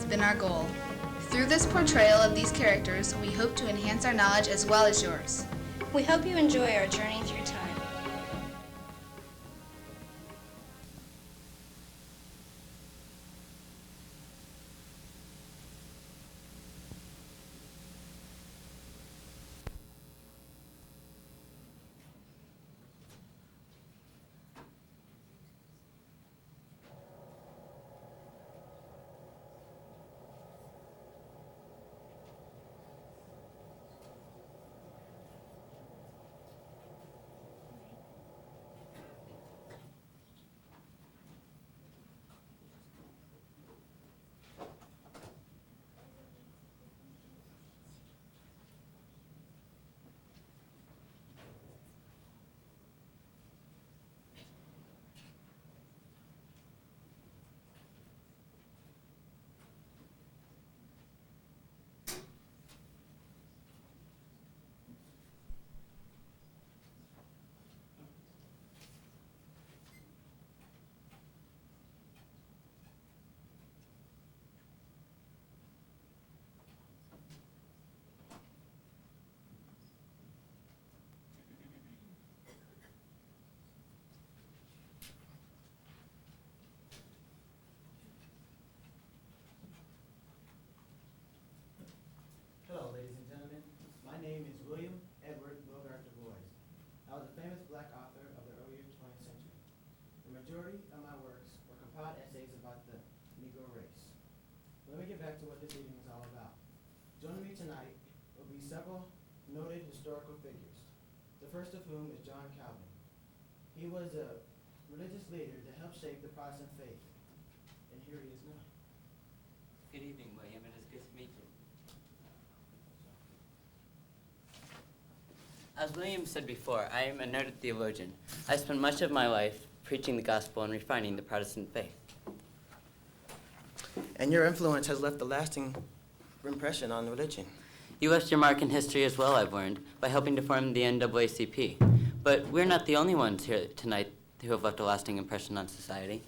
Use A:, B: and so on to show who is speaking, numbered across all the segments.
A: been our goal. Through this portrayal of these characters, we hope to enhance our knowledge as well as yours.
B: We hope you enjoy our journey through time.
C: Hello, ladies and gentlemen. My name is William Edward Bogart Du Bois. I was a famous black author of the earlier 20th century. The majority of my works were compiled essays about the Negro race. Let me get back to what this evening is all about. Joining me tonight will be several noted historical figures, the first of whom is John Calvin. He was a religious leader that helped shape the Protestant faith, and here he is now.
D: Good evening, William. It is good to meet you. As William said before, I am a noted theologian. I spent much of my life preaching the gospel and refining the Protestant faith.
C: And your influence has left a lasting impression on religion.
D: You left your mark in history as well, I've learned, by helping to form the NAACP. But we're not the only ones here tonight who have left a lasting impression on society.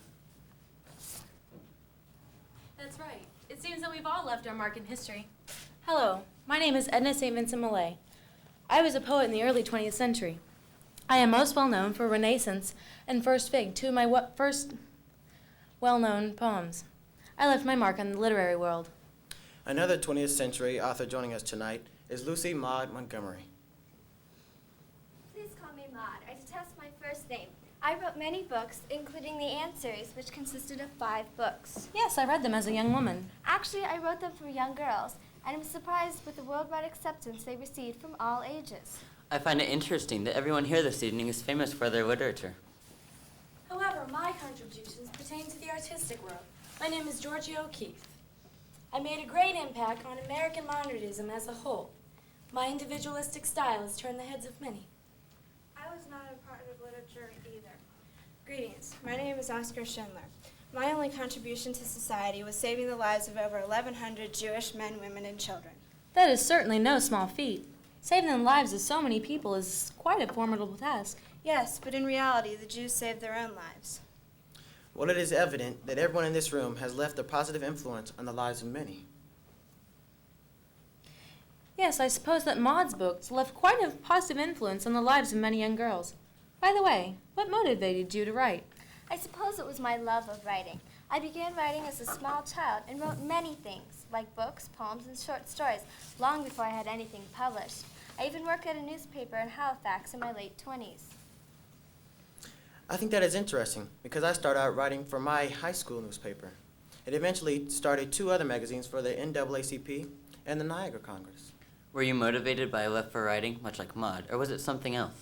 E: That's right. It seems that we've all left our mark in history. Hello, my name is Edna St. Vincent Millay. I was a poet in the early 20th century. I am most well known for Renaissance and First Fig, two of my first well-known poems. I left my mark on the literary world.
C: Another 20th century author joining us tonight is Lucy Maud Montgomery.
F: Please call me Maud. I detest my first name. I wrote many books, including the Answers, which consisted of 5 books.
E: Yes, I read them as a young woman.
F: Actually, I wrote them for young girls, and I'm surprised with the worldwide acceptance they received from all ages.
D: I find it interesting that everyone here this evening is famous for their literature.
E: However, my contributions pertain to the artistic world. My name is Georgia O'Keeffe. I made a great impact on American modernism as a whole. My individualistic style has turned the heads of many.
G: I was not a part of literature either. Greetings. My name is Oscar Schindler. My only contribution to society was saving the lives of over 1,100 Jewish men, women, and children.
E: That is certainly no small feat. Saving the lives of so many people is quite a formidable task.
G: Yes, but in reality, the Jews saved their own lives.
C: Well, it is evident that everyone in this room has left a positive influence on the lives of many.
E: Yes, I suppose that Maud's books left quite a positive influence on the lives of many young girls. By the way, what motivated you to write?
F: I suppose it was my love of writing. I began writing as a small child and wrote many things, like books, poems, and short stories, long before I had anything published. I even worked at a newspaper in Halifax in my late 20s.
C: I think that is interesting because I started out writing for my high school newspaper. It eventually started 2 other magazines for the NAACP and the Niagara Congress.
D: Were you motivated by a love for writing, much like Maud, or was it something else?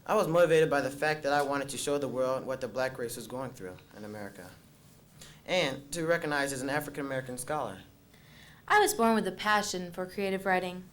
C: I was motivated by the fact that I wanted to show the world what the black race was going through in America, and to be recognized as an African-American scholar.
E: I was born with a passion for creative writing.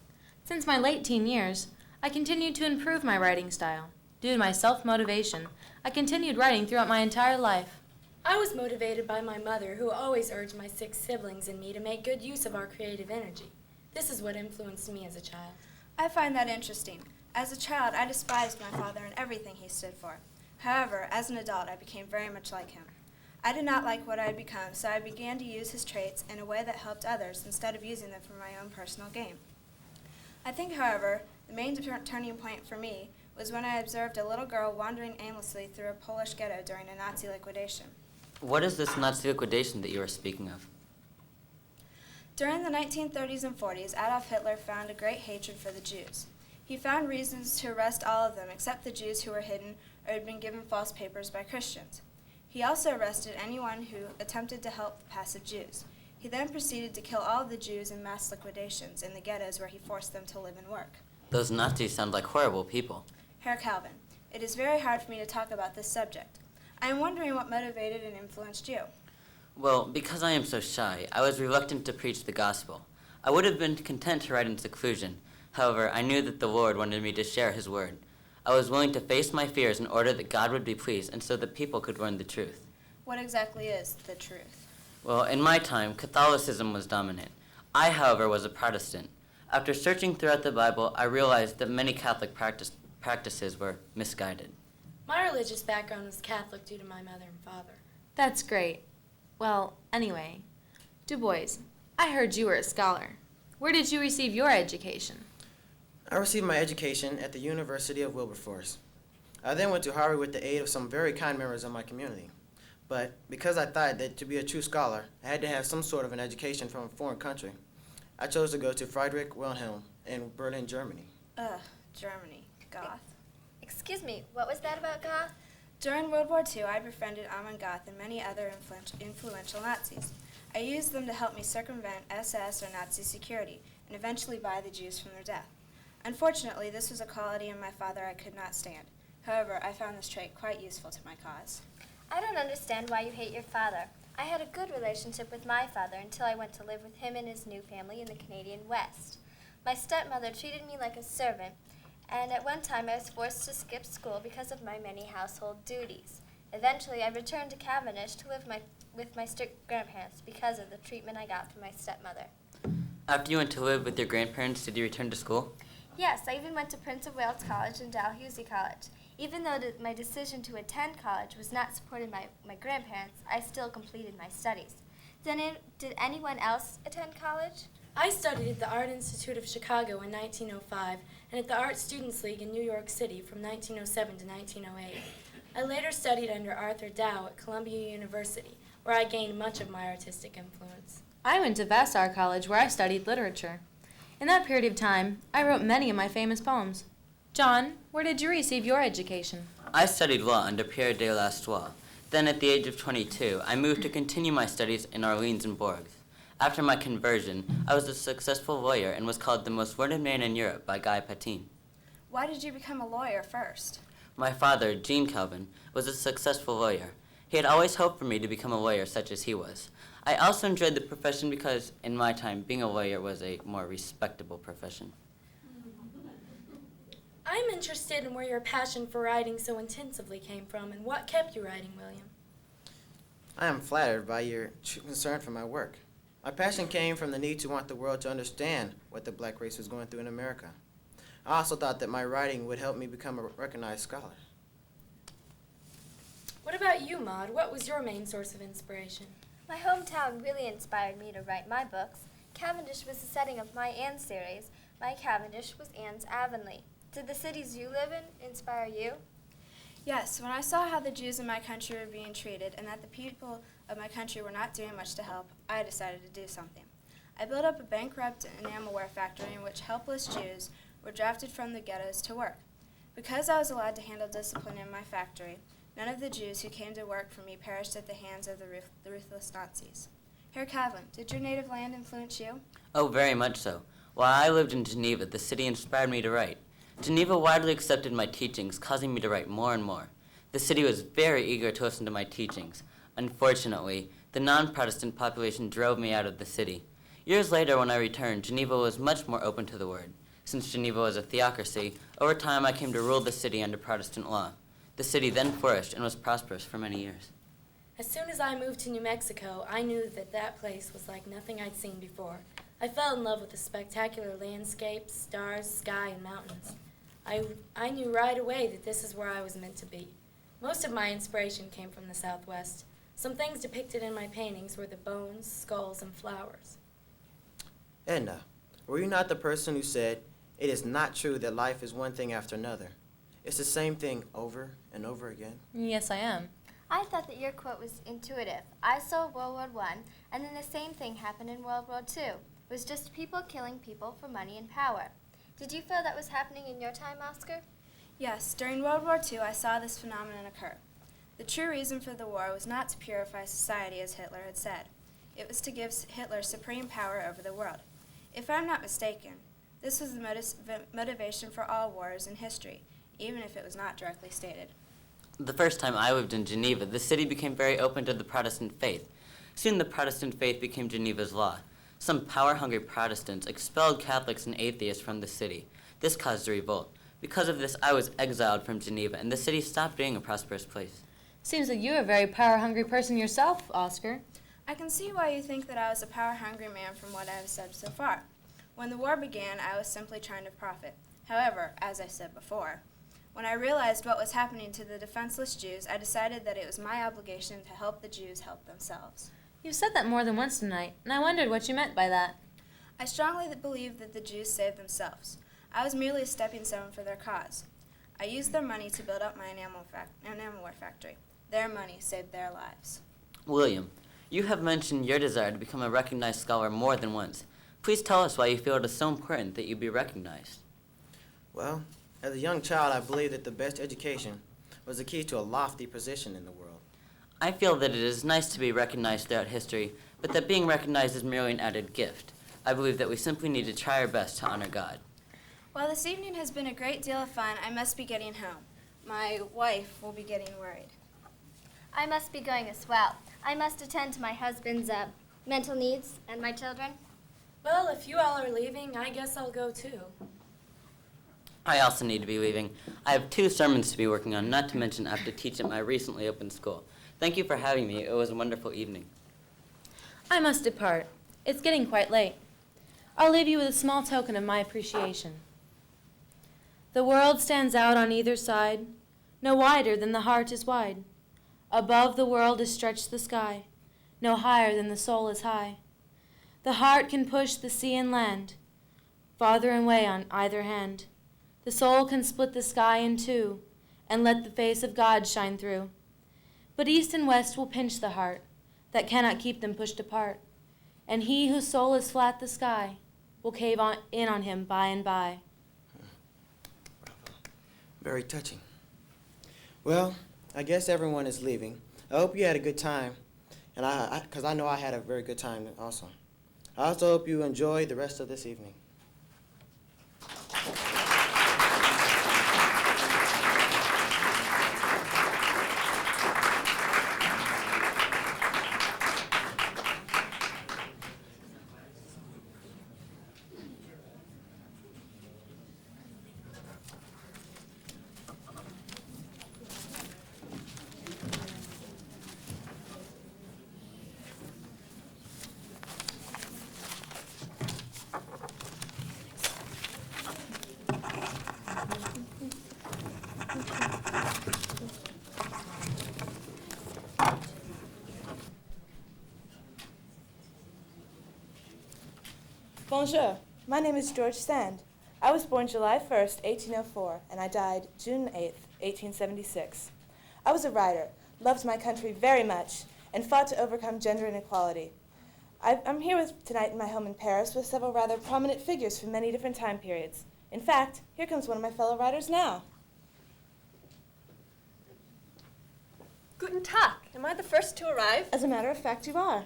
E: Since my late teen years, I continued to improve my writing style. Due to my self-motivation, I continued writing throughout my entire life. I was motivated by my mother, who always urged my 6 siblings and me to make good use of our creative energy. This is what influenced me as a child.
G: I find that interesting. As a child, I despised my father and everything he stood for. However, as an adult, I became very much like him. I did not like what I had become, so I began to use his traits in a way that helped others instead of using them for my own personal gain. I think, however, the main turning point for me was when I observed a little girl wandering aimlessly through a Polish ghetto during a Nazi liquidation.
D: What is this Nazi liquidation that you are speaking of?
G: During the 1930s and 40s, Adolf Hitler found a great hatred for the Jews. He found reasons to arrest all of them except the Jews who were hidden or had been given false papers by Christians. He also arrested anyone who attempted to help the passive Jews. He then proceeded to kill all of the Jews in mass liquidations in the ghettos where he forced them to live and work.
D: Those Nazis sound like horrible people.
G: Herr Calvin, it is very hard for me to talk about this subject. I am wondering what motivated and influenced you.
D: Well, because I am so shy, I was reluctant to preach the gospel. I would have been content to write in seclusion. However, I knew that the Lord wanted me to share his word. I was willing to face my fears in order that God would be pleased and so that people could learn the truth.
G: What exactly is the truth?
D: Well, in my time, Catholicism was dominant. I, however, was a Protestant. After searching throughout the Bible, I realized that many Catholic practices were misguided.
E: My religious background was Catholic due to my mother and father. That's great. Well, anyway, Du Bois, I heard you were a scholar. Where did you receive your education?
C: I received my education at the University of Wilberforce. I then went to Harvard with the aid of some very kind members of my community. But because I thought that to be a true scholar, I had to have some sort of an education from a foreign country, I chose to go to Friedrich Wilhelm in Berlin, Germany.
G: Germany. Goth.
F: Excuse me, what was that about goth?
G: During World War II, I befriended Amon Goth and many other influential Nazis. I used them to help me circumvent SS or Nazi security and eventually buy the Jews from their death. Unfortunately, this was a quality in my father I could not stand. However, I found this trait quite useful to my cause.
F: I don't understand why you hate your father. I had a good relationship with my father until I went to live with him and his new family in the Canadian West. My stepmother treated me like a servant, and at one time I was forced to skip school because of my many household duties. Eventually, I returned to Cavendish to live with my strict grandparents because of the treatment I got from my stepmother.
D: After you went to live with your grandparents, did you return to school?
F: Yes, I even went to Prince of Wales College and Dalhousie College. Even though my decision to attend college was not supported by my grandparents, I still completed my studies. Did anyone else attend college?
E: I studied at the Art Institute of Chicago in 1905 and at the Art Students League in New York City from 1907 to 1908. I later studied under Arthur Dow at Columbia University, where I gained much of my artistic influence. I went to Vassar College, where I studied literature. In that period of time, I wrote many of my famous poems. John, where did you receive your education?
D: I studied law under Pierre de l'Estoile. Then, at the age of 22, I moved to continue my studies in Orleans and Bourges. After my conversion, I was a successful lawyer and was called the most learned man in Europe by Guy Patin.
G: Why did you become a lawyer first?
D: My father, Jean Calvin, was a successful lawyer. He had always hoped for me to become a lawyer such as he was. I also enjoyed the profession because, in my time, being a lawyer was a more respectable profession.
E: I'm interested in where your passion for writing so intensively came from and what kept you writing, William.
C: I am flattered by your concern for my work. My passion came from the need to want the world to understand what the black race was going through in America. I also thought that my writing would help me become a recognized scholar.
E: What about you, Maud? What was your main source of inspiration?
F: My hometown really inspired me to write my books. Cavendish was the setting of my Anne series. My Cavendish was Anne's Avonlea. Did the cities you live in inspire you?
G: Yes, when I saw how the Jews in my country were being treated and that the people of my country were not doing much to help, I decided to do something. I built up a bankrupt enamelware factory in which helpless Jews were drafted from the ghettos to work. Because I was allowed to handle discipline in my factory, none of the Jews who came to work for me perished at the hands of the ruthless Nazis. Herr Calvin, did your native land influence you?
D: Oh, very much so. While I lived in Geneva, the city inspired me to write. Geneva widely accepted my teachings, causing me to write more and more. The city was very eager to listen to my teachings. Unfortunately, the non-Protestant population drove me out of the city. Years later, when I returned, Geneva was much more open to the word. Since Geneva was a theocracy, over time I came to rule the city under Protestant law. The city then flourished and was prosperous for many years.
E: As soon as I moved to New Mexico, I knew that that place was like nothing I'd seen before. I fell in love with the spectacular landscapes, stars, sky, and mountains. I knew right away that this is where I was meant to be. Most of my inspiration came from the Southwest.
B: Some things depicted in my paintings were the bones, skulls, and flowers.
C: Edna, were you not the person who said, "It is not true that life is one thing after another. It's the same thing over and over again"?
E: Yes, I am.
F: I thought that your quote was intuitive. I saw World War I, and then the same thing happened in World War II. It was just people killing people for money and power. Did you feel that was happening in your time, Oscar?
G: Yes, during World War II, I saw this phenomenon occur. The true reason for the war was not to purify society, as Hitler had said. It was to give Hitler supreme power over the world. If I'm not mistaken, this was the motivation for all wars in history, even if it was not directly stated.
D: The first time I lived in Geneva, the city became very open to the Protestant faith. Soon the Protestant faith became Geneva's law. Some power-hungry Protestants expelled Catholics and atheists from the city. This caused a revolt. Because of this, I was exiled from Geneva, and the city stopped being a prosperous place.
E: Seems like you're a very power-hungry person yourself, Oscar.
G: I can see why you think that I was a power-hungry man from what I have said so far. When the war began, I was simply trying to profit. However, as I said before, when I realized what was happening to the defenseless Jews, I decided that it was my obligation to help the Jews help themselves.
E: You've said that more than once tonight, and I wondered what you meant by that.
G: I strongly believe that the Jews saved themselves. I was merely a stepping stone for their cause. I used their money to build up my enamelware factory. Their money saved their lives.
D: William, you have mentioned your desire to become a recognized scholar more than once. Please tell us why you feel it is so important that you be recognized.
C: Well, as a young child, I believed that the best education was the key to a lofty position in the world.
D: I feel that it is nice to be recognized throughout history, but that being recognized is merely an added gift. I believe that we simply need to try our best to honor God.
G: While this evening has been a great deal of fun, I must be getting home. My wife will be getting worried.
F: I must be going as well. I must attend to my husband's mental needs and my children.
B: Well, if you all are leaving, I guess I'll go too.
D: I also need to be leaving. I have 2 sermons to be working on, not to mention I have to teach at my recently opened school. Thank you for having me. It was a wonderful evening.
E: I must depart. It's getting quite late. I'll leave you with a small token of my appreciation. The world stands out on either side, no wider than the heart is wide. Above the world is stretched the sky, no higher than the soul is high. The heart can push the sea and land, farther away on either hand. The soul can split the sky in two, and let the face of God shine through. But east and west will pinch the heart, that cannot keep them pushed apart. And he whose soul is flat the sky, will cave in on him by and by.
C: Very touching. Well, I guess everyone is leaving. I hope you had a good time, and because I know I had a very good time also. I also hope you enjoy the rest of this evening.
H: Bonjour, my name is George Sand. I was born July 1st, 1804, and I died June 8th, 1876. I was a writer, loved my country very much, and fought to overcome gender inequality. I'm here tonight in my home in Paris with several rather prominent figures from many different time periods. In fact, here comes one of my fellow writers now.
I: Guten Tag. Am I the first to arrive?
H: As a matter of fact, you are.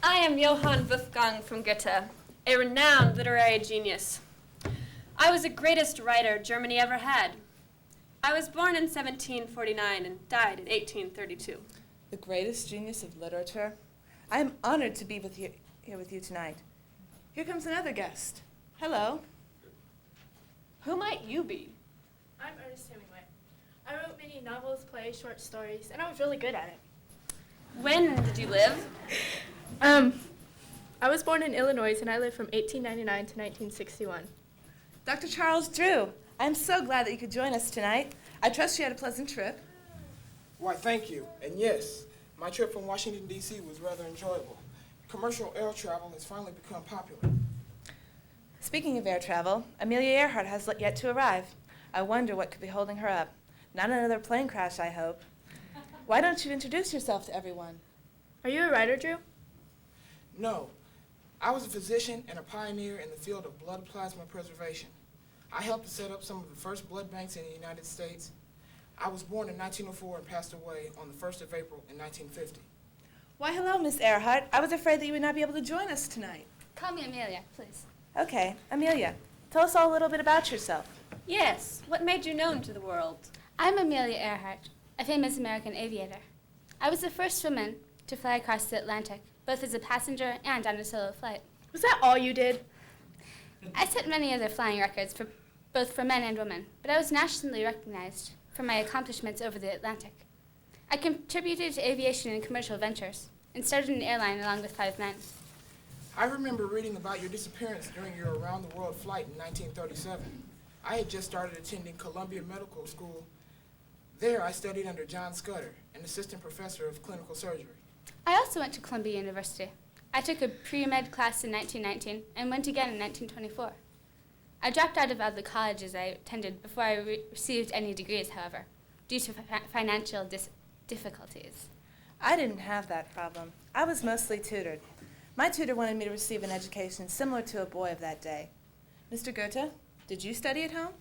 I: I am Johann Wolfgang from Goethe, a renowned literary genius. I was the greatest writer Germany ever had. I was born in 1749 and died in 1832.
H: The greatest genius of literature. I am honored to be here with you tonight. Here comes another guest. Hello.
I: Who might you be?
J: I'm Ernest Hemingway. I wrote many novels, plays, short stories, and I was really good at it.
I: When did you live?
J: I was born in Illinois, and I lived from 1899 to 1961.
H: Dr. Charles Drew, I'm so glad that you could join us tonight. I trust you had a pleasant trip.
K: Why, thank you. And yes, My trip from Washington, D.C. was rather enjoyable. Commercial air travel has finally become popular.
H: Speaking of air travel, Amelia Earhart has yet to arrive. I wonder what could be holding her up. Not another plane crash, I hope. Why don't you introduce yourself to everyone?
J: Are you a writer, Drew?
K: No, I was a physician and a pioneer in the field of blood plasma preservation. I helped to set up some of the first blood banks in the United States. I was born in 1904 and passed away on the 1st of April in 1950.
H: Why, hello, Miss Earhart. I was afraid that you would not be able to join us tonight.
F: Call me Amelia, please.
H: Okay, Amelia, tell us all a little bit about yourself.
I: Yes, what made you known to the world?
L: I'm Amelia Earhart, a famous American aviator. I was the first woman to fly across the Atlantic, both as a passenger and on a solo flight.
J: Was that all you did?
L: I set many other flying records for both for men and women, but I was nationally recognized for my accomplishments over the Atlantic. I contributed to aviation and commercial ventures and started an airline along with 5 men.
K: I remember reading about your disappearance during your around-the-world flight in 1937. I had just started attending Columbia Medical School. There, I studied under John Scudder, an assistant professor of clinical surgery.
L: I also went to Columbia University. I took a pre-med class in 1919 and went again in 1924. I dropped out of all the colleges I attended before I received any degrees, however, due to financial difficulties.
H: I didn't have that problem. I was mostly tutored. My tutor wanted me to receive an education similar to a boy of that day. Mr. Goethe, did you study at home?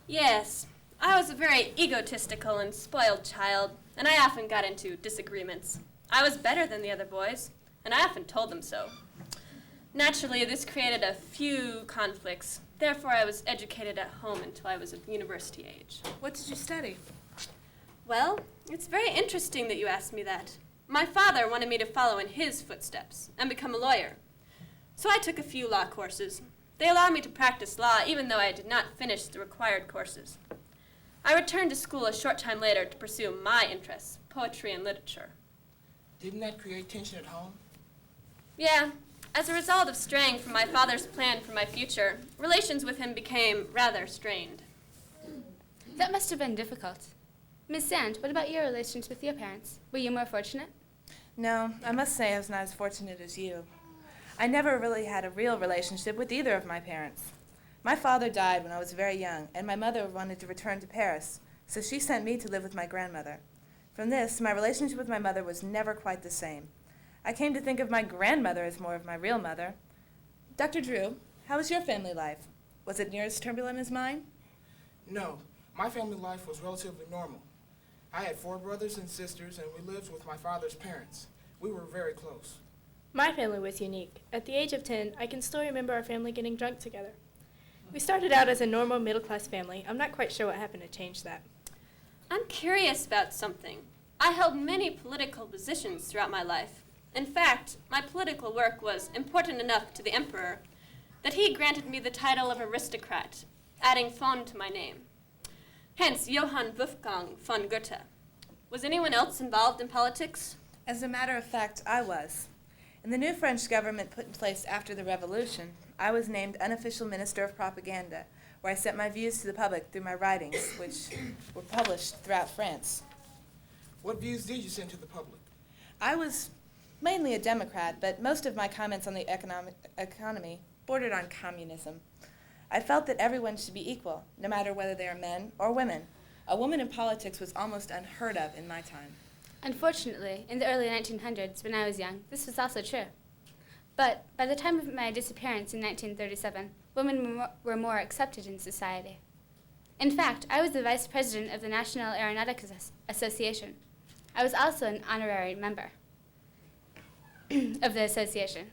I: Yes, I was a very egotistical and spoiled child, and I often got into disagreements. I was better than the other boys, and I often told them so. Naturally, this created a few conflicts. Therefore, I was educated at home until I was of university age.
H: What did you study?
I: Well, it's very interesting that you asked me that. My father wanted me to follow in his footsteps and become a lawyer. So I took a few law courses. They allowed me to practice law even though I did not finish the required courses. I returned to school a short time later to pursue my interests, poetry and literature.
K: Didn't that create tension at home?
I: Yeah, as a result of straying from my father's plan for my future, relations with him became rather strained.
L: That must have been difficult. Miss Sand, what about your relations with your parents? Were you more fortunate?
H: No, I must say I was not as fortunate as you. I never really had a real relationship with either of my parents. My father died when I was very young, and my mother wanted to return to Paris, so she sent me to live with my grandmother. From this, my relationship with my mother was never quite the same. I came to think of my grandmother as more of my real mother. Dr. Drew, how was your family life? Was it near as turbulent as mine?
K: No, my family life was relatively normal. I had 4 brothers and sisters, and we lived with my father's parents. We were very close.
J: My family was unique. At the age of 10, I can still remember our family getting drunk together. We started out as a normal middle-class family. I'm not quite sure what happened to change that.
I: I'm curious about something. I held many political positions throughout my life. In fact, my political work was important enough to the emperor that he granted me the title of aristocrat, adding von to my name. Hence, Johann Wolfgang von Goethe. Was anyone else involved in politics?
H: As a matter of fact, I was. In the new French government put in place after the Revolution, I was named unofficial minister of propaganda, where I sent my views to the public through my writings, which were published throughout France.
K: What views did you send to the public?
H: I was mainly a Democrat, but most of my comments on the economy bordered on communism. I felt that everyone should be equal, no matter whether they are men or women. A woman in politics was almost unheard of in my time.
L: Unfortunately, in the early 1900s, when I was young, this was also true. But by the time of my disappearance in 1937, women were more accepted in society. In fact, I was the vice president of the National Aeronautics Association. I was also an honorary member of the association,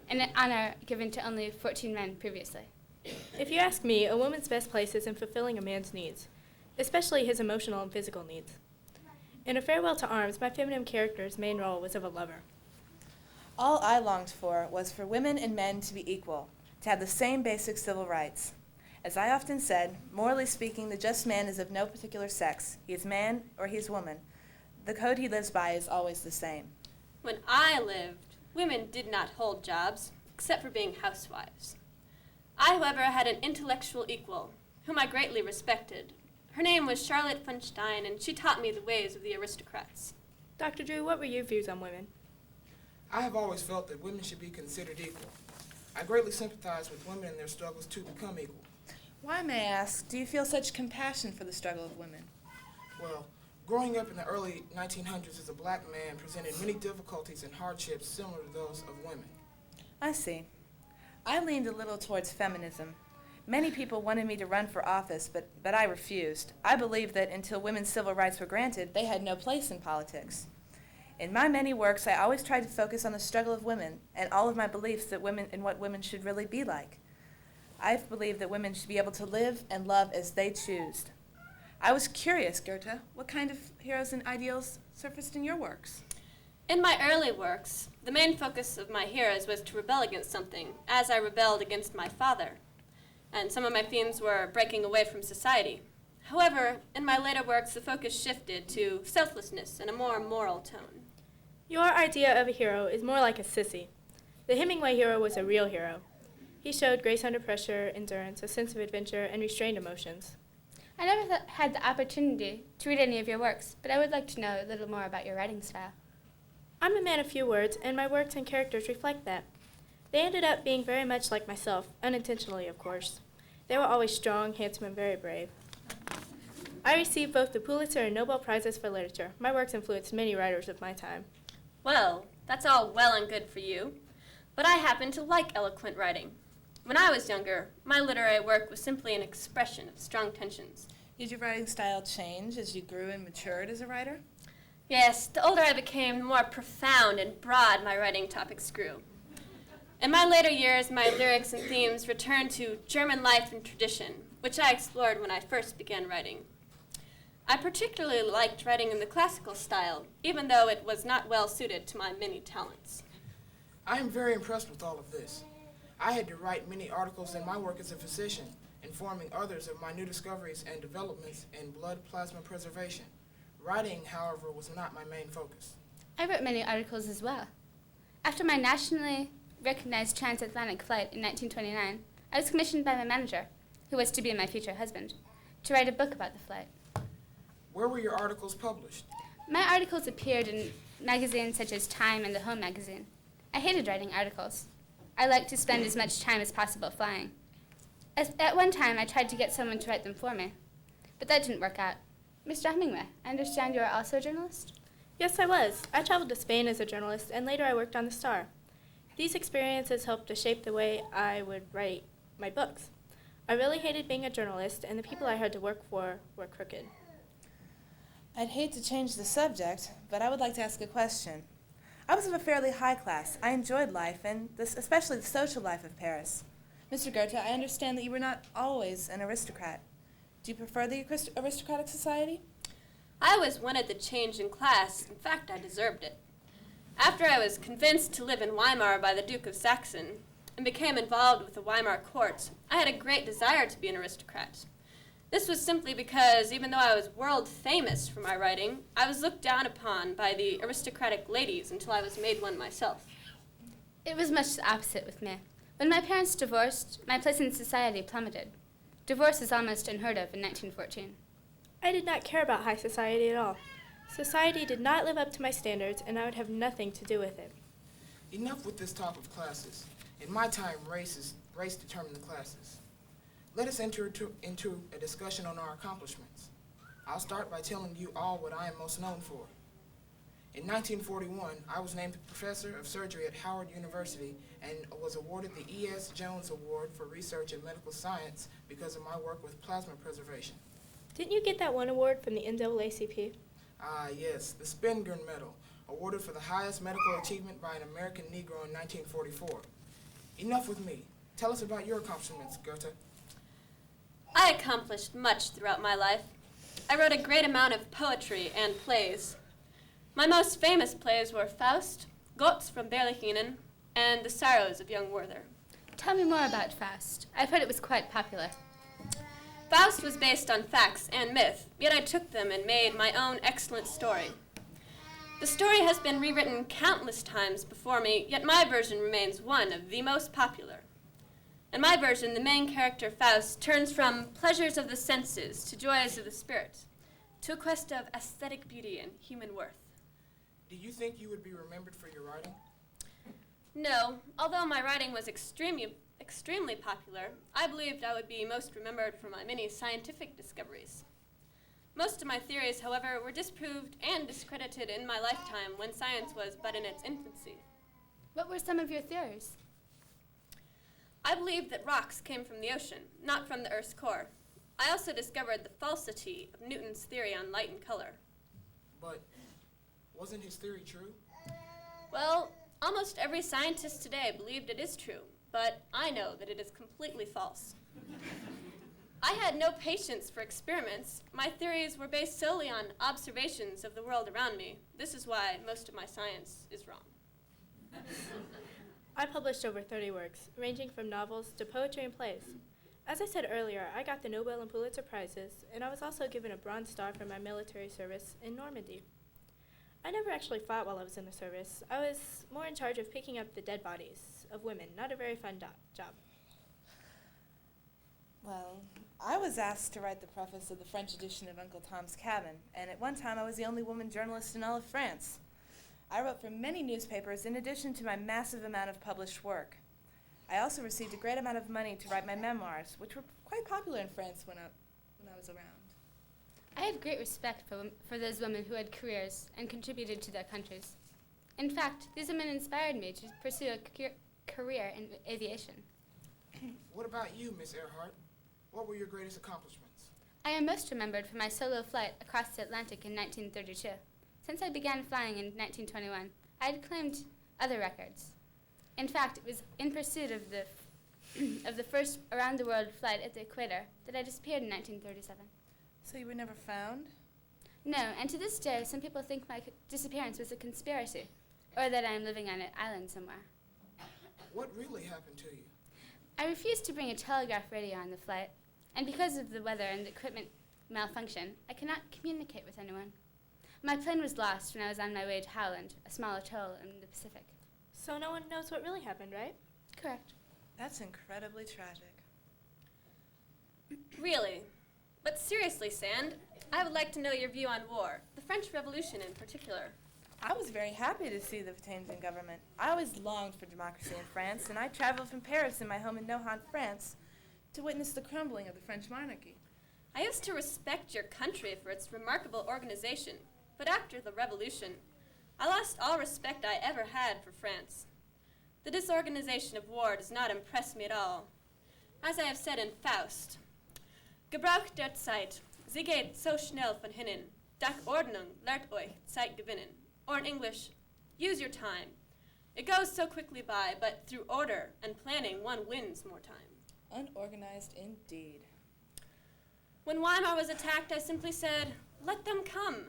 L: an honor given to only 14 men previously.
J: If you ask me, a woman's best place is in fulfilling a man's needs, especially his emotional and physical needs. In A Farewell to Arms, my feminine character's main role was of a lover.
H: All I longed for was for women and men to be equal, to have the same basic civil rights. As I often said, morally speaking, the just man is of no particular sex. He is man or he is woman. The code he lives by is always the same.
I: When I lived, women did not hold jobs, except for being housewives. I, however, had an intellectual equal, whom I greatly respected. Her name was Charlotte von Stein, and she taught me the ways of the aristocrats.
J: Dr. Drew, what were your views on women?
K: I have always felt that women should be considered equal. I greatly sympathize with women in their struggles to become equal.
H: Why, may I ask, do you feel such compassion for the struggle of women?
K: Well, growing up in the early 1900s as a black man presented many difficulties and hardships similar to those of women.
H: I see. I leaned a little towards feminism. Many people wanted me to run for office, but I refused. I believed that until women's civil rights were granted, they had no place in politics. In my many works, I always tried to focus on the struggle of women and all of my beliefs that women and what women should really be like. I've believed that women should be able to live and love as they choose. I was curious, Goethe, what kind of heroes and ideals surfaced in your works?
I: In my early works, the main focus of my heroes was to rebel against something, as I rebelled against my father. And some of my themes were breaking away from society. However, in my later works, the focus shifted to selflessness and a more moral tone.
J: Your idea of a hero is more like a sissy. The Hemingway hero was a real hero. He showed grace under pressure, endurance, a sense of adventure, and restrained emotions.
L: I never had the opportunity to read any of your works, but I would like to know a little more about your writing style.
J: I'm a man of few words, and my works and characters reflect that. They ended up being very much like myself, unintentionally, of course. They were always strong, handsome, and very brave. I received both the Pulitzer and Nobel Prizes for literature. My works influenced many writers of my time.
I: Well, that's all well and good for you, but I happen to like eloquent writing. When I was younger, my literary work was simply an expression of strong tensions.
H: Did your writing style change as you grew and matured as a writer?
I: Yes, the older I became, the more profound and broad my writing topics grew. In my later years, my lyrics and themes returned to German life and tradition, which I explored when I first began writing. I particularly liked writing in the classical style, even though it was not well suited to my many talents.
K: I am very impressed with all of this. I had to write many articles in my work as a physician, informing others of my new discoveries and developments in blood plasma preservation. Writing, however, was not my main focus.
L: I wrote many articles as well. After my nationally recognized transatlantic flight in 1929, I was commissioned by my manager, who was to be my future husband, to write a book about the flight.
K: Where were your articles published?
L: My articles appeared in magazines such as Time and the Home magazine. I hated writing articles. I liked to spend as much time as possible flying. At one time, I tried to get someone to write them for me, but that didn't work out. Mr. Hemingway, I understand you are also a journalist?
J: Yes, I was. I traveled to Spain as a journalist, and later I worked on the Star. These experiences helped to shape the way I would write my books. I really hated being a journalist, and the people I had to work for were crooked.
H: I'd hate to change the subject, but I would like to ask a question. I was of a fairly high class. I enjoyed life, and especially the social life of Paris. Mr. Goethe, I understand that you were not always an aristocrat. Do you prefer the aristocratic society?
I: I always wanted the change in class. In fact, I deserved it. After I was convinced to live in Weimar by the Duke of Saxon and became involved with the Weimar court, I had a great desire to be an aristocrat. This was simply because, even though I was world famous for my writing, I was looked down upon by the aristocratic ladies until I was made one myself.
L: It was much the opposite with me. When my parents divorced, my place in society plummeted. Divorce is almost unheard of in 1914.
J: I did not care about high society at all. Society did not live up to my standards, and I would have nothing to do with it.
K: Enough with this talk of classes. In my time, race determined the classes. Let us enter into a discussion on our accomplishments. I'll start by telling you all what I am most known for. In 1941, I was named professor of surgery at Howard University and was awarded the E.S. Jones Award for Research in Medical Science because of my work with plasma preservation.
J: Didn't you get that one award from the NAACP?
K: Ah, yes, the Spengler Medal, awarded for the highest medical achievement by an American Negro in 1944. Enough with me. Tell us about your accomplishments, Goethe.
I: I accomplished much throughout my life. I wrote a great amount of poetry and plays. My most famous plays were Faust, Gotz from Berlichingen, and The Sorrows of Young Werther.
L: Tell me more about Faust. I've heard it was quite popular.
I: Faust was based on facts and myth, yet I took them and made my own excellent story. The story has been rewritten countless times before me, yet my version remains one of the most popular. In my version, the main character, Faust, turns from pleasures of the senses to joys of the spirit, to a quest of aesthetic beauty and human worth.
K: Do you think you would be remembered for your writing?
I: No, although my writing was extremely popular, I believed I would be most remembered for my many scientific discoveries. Most of my theories, however, were disproved and discredited in my lifetime when science was but in its infancy.
L: What were some of your theories?
I: I believed that rocks came from the ocean, not from the Earth's core. I also discovered the falsity of Newton's theory on light and color.
K: But wasn't his theory true?
I: Well, almost every scientist today believed it is true, but I know that it is completely false. I had no patience for experiments. My theories were based solely on observations of the world around me. This is why most of my science is wrong.
J: I published over 30 works, ranging from novels to poetry and plays. As I said earlier, I got the Nobel and Pulitzer Prizes, and I was also given a Bronze Star for my military service in Normandy. I never actually fought while I was in the service. I was more in charge of picking up the dead bodies of women. Not a very fun job.
H: Well, I was asked to write the preface of the French edition of Uncle Tom's Cabin, and at one time I was the only woman journalist in all of France. I wrote for many newspapers in addition to my massive amount of published work. I also received a great amount of money to write my memoirs, which were quite popular in France when I was around.
L: I have great respect for those women who had careers and contributed to their countries. In fact, these women inspired me to pursue a career in aviation.
K: What about you, Miss Earhart? What were your greatest accomplishments?
L: I am most remembered for my solo flight across the Atlantic in 1932. Since I began flying in 1921, I had claimed other records. In fact, it was in pursuit of the first around-the-world flight at the equator that I disappeared in 1937.
H: So you were never found?
L: No, and to this day, some people think my disappearance was a conspiracy, or that I am living on an island somewhere.
K: What really happened to you?
L: I refused to bring a telegraph radio on the flight, and because of the weather and the equipment malfunction, I cannot communicate with anyone. My plane was lost when I was on my way to Howland, a small atoll in the Pacific.
J: So no one knows what really happened, right?
L: Correct.
H: That's incredibly tragic.
I: Really? But seriously, Sand, I would like to know your view on war, the French Revolution in particular.
H: I was very happy to see the Fatimsian government. I always longed for democracy in France, and I traveled from Paris in my home in Nohant, France, to witness the crumbling of the French monarchy.
I: I used to respect your country for its remarkable organization, but after the revolution, I lost all respect I ever had for France. The disorganization of war does not impress me at all. As I have said in Faust, Gebrauch der Zeit, sie geht so schnell von hinnen, Dank Ordnung lehrt euch Zeit gewinnen. Or in English, use your time. It goes so quickly by, but through order and planning one wins more time.
H: Unorganized indeed.
I: When Weimar was attacked, I simply said, let them come.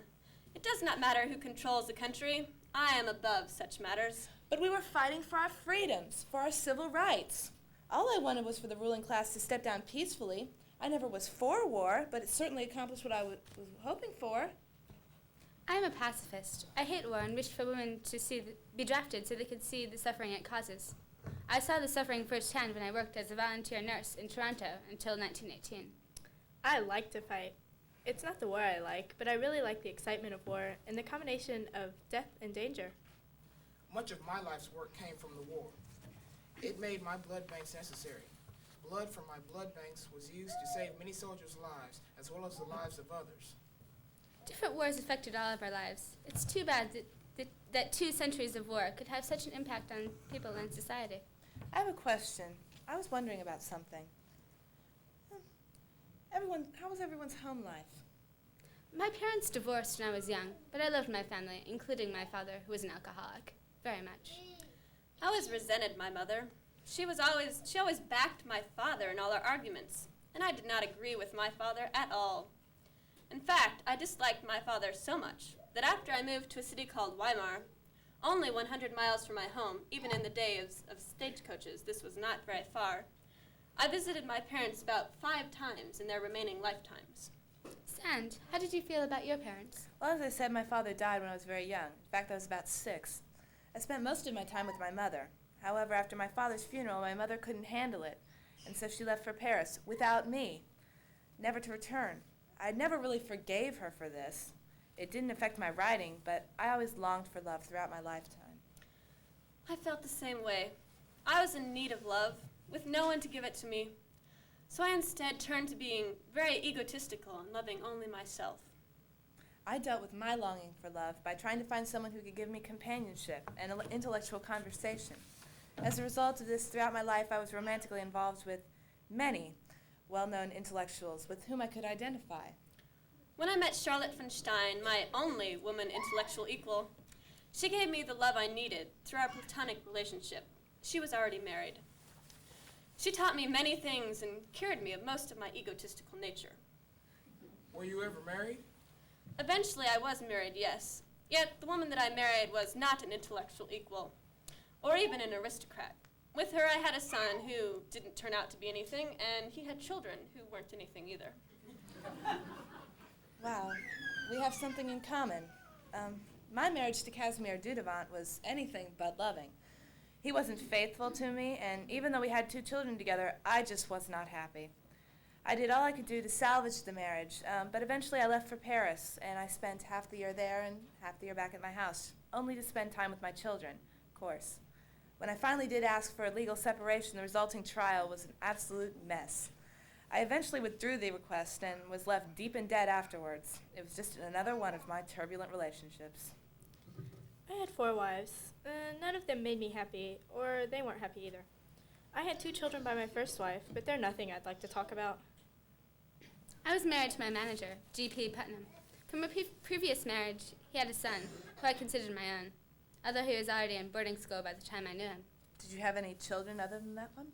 I: It does not matter who controls the country. I am above such matters.
H: But we were fighting for our freedoms, for our civil rights. All I wanted was for the ruling class to step down peacefully. I never was for war, but it certainly accomplished what I was hoping for.
L: I am a pacifist. I hate war and wish for women to be drafted so they could see the suffering it causes. I saw the suffering firsthand when I worked as a volunteer nurse in Toronto until 1918.
J: I like to fight. It's not the war I like, but I really like the excitement of war and the combination of death and danger.
K: Much of my life's work came from the war. It made my blood banks necessary. Blood from my blood banks was used to save many soldiers' lives, as well as the lives of others.
L: Different wars affected all of our lives. It's too bad that 2 centuries of war could have such an impact on people and society.
H: I have a question. I was wondering about something. How was everyone's home life?
L: My parents divorced when I was young, but I loved my family, including my father, who was an alcoholic, very much.
I: I always resented my mother. She always backed my father in all our arguments, and I did not agree with my father at all. In fact, I disliked my father so much that after I moved to a city called Weimar, only 100 miles from my home, even in the days of stagecoaches, this was not very far, I visited my parents about 5 times in their remaining lifetimes.
L: Sand, how did you feel about your parents?
H: Well, as I said, my father died when I was very young. In fact, I was about 6. I spent most of my time with my mother. However, after my father's funeral, my mother couldn't handle it, and so she left for Paris without me, never to return. I never really forgave her for this. It didn't affect my writing, but I always longed for love throughout my lifetime.
I: I felt the same way. I was in need of love, with no one to give it to me. So I instead turned to being very egotistical and loving only myself.
H: I dealt with my longing for love by trying to find someone who could give me companionship and intellectual conversation. As a result of this, throughout my life, I was romantically involved with many well-known intellectuals with whom I could identify.
I: When I met Charlotte von Stein, my only woman intellectual equal, she gave me the love I needed through our platonic relationship. She was already married. She taught me many things and cured me of most of my egotistical nature.
K: Were you ever married?
I: Eventually, I was married, yes. Yet the woman that I married was not an intellectual equal, or even an aristocrat. With her, I had a son who didn't turn out to be anything, and he had children who weren't anything either.
H: Wow, we have something in common. My marriage to Casimir Dudevant was anything but loving. He wasn't faithful to me, and even though we had 2 children together, I just was not happy. I did all I could do to salvage the marriage, but eventually I left for Paris, and I spent half the year there and half the year back at my house, only to spend time with my children, of course. When I finally did ask for a legal separation, the resulting trial was an absolute mess. I eventually withdrew the request and was left deep in debt afterwards. It was just another one of my turbulent relationships.
J: I had 4 wives. None of them made me happy, or they weren't happy either. I had 2 children by my first wife, but they're nothing I'd like to talk about.
L: I was married to my manager, G.P. Putnam. From a previous marriage, he had a son, who I considered my own, although he was already in boarding school by the time I knew him.
H: Did you have any children other than that one?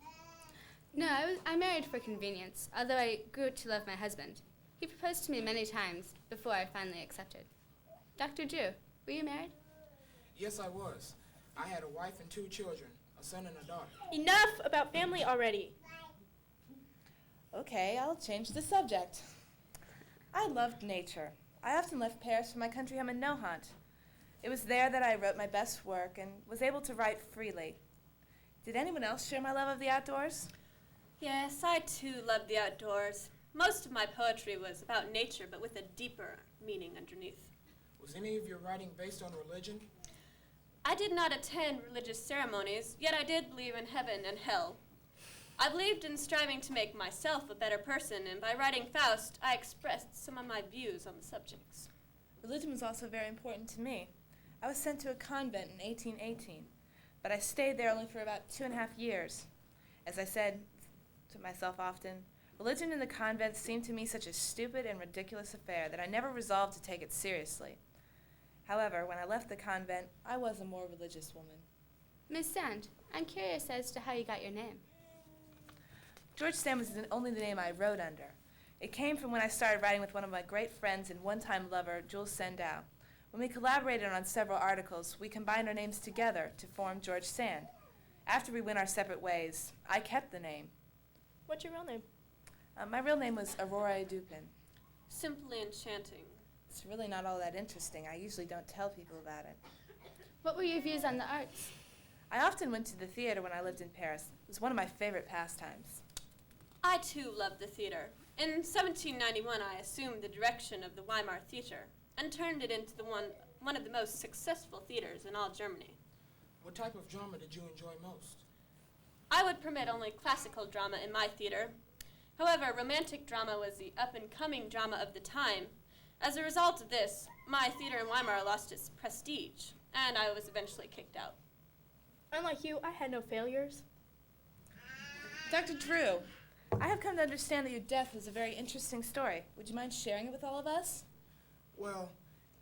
L: No, I married for convenience, although I grew to love my husband. He proposed to me many times before I finally accepted. Dr. Drew, were you married?
K: Yes, I was. I had a wife and 2 children, a son and a daughter.
J: Enough about family already.
H: Okay, I'll change the subject. I loved nature. I often left Paris for my country home in Nohant. It was there that I wrote my best work and was able to write freely. Did anyone else share my love of the outdoors?
I: Yes, I too loved the outdoors. Most of my poetry was about nature, but with a deeper meaning underneath.
K: Was any of your writing based on religion?
I: I did not attend religious ceremonies, yet I did believe in heaven and hell. I believed in striving to make myself a better person, and by writing Faust, I expressed some of my views on the subjects.
H: Religion was also very important to me. I was sent to a convent in 1818, but I stayed there only for about 2.5 years. As I said to myself often, religion in the convent seemed to me such a stupid and ridiculous affair that I never resolved to take it seriously. However, when I left the convent, I was a more religious woman.
L: Miss Sand, I'm curious as to how you got your name.
H: George Sand was only the name I wrote under. It came from when I started writing with one of my great friends and one-time lover, Jules Sandow. When we collaborated on several articles, we combined our names together to form George Sand. After we went our separate ways, I kept the name.
J: What's your real name?
H: My real name was Aurora Dupin.
I: Simply enchanting.
H: It's really not all that interesting. I usually don't tell people about it.
L: What were your views on the arts?
H: I often went to the theater when I lived in Paris. It was one of my favorite pastimes.
I: I too loved the theater. In 1791, I assumed the direction of the Weimar Theater and turned it into one of the most successful theaters in all Germany.
K: What type of drama did you enjoy most?
I: I would permit only classical drama in my theater. However, romantic drama was the up-and-coming drama of the time. As a result of this, my theater in Weimar lost its prestige, and I was eventually kicked out.
J: Unlike you, I had no failures.
H: Dr. Drew, I have come to understand that your death was a very interesting story. Would you mind sharing it with all of us?
K: Well,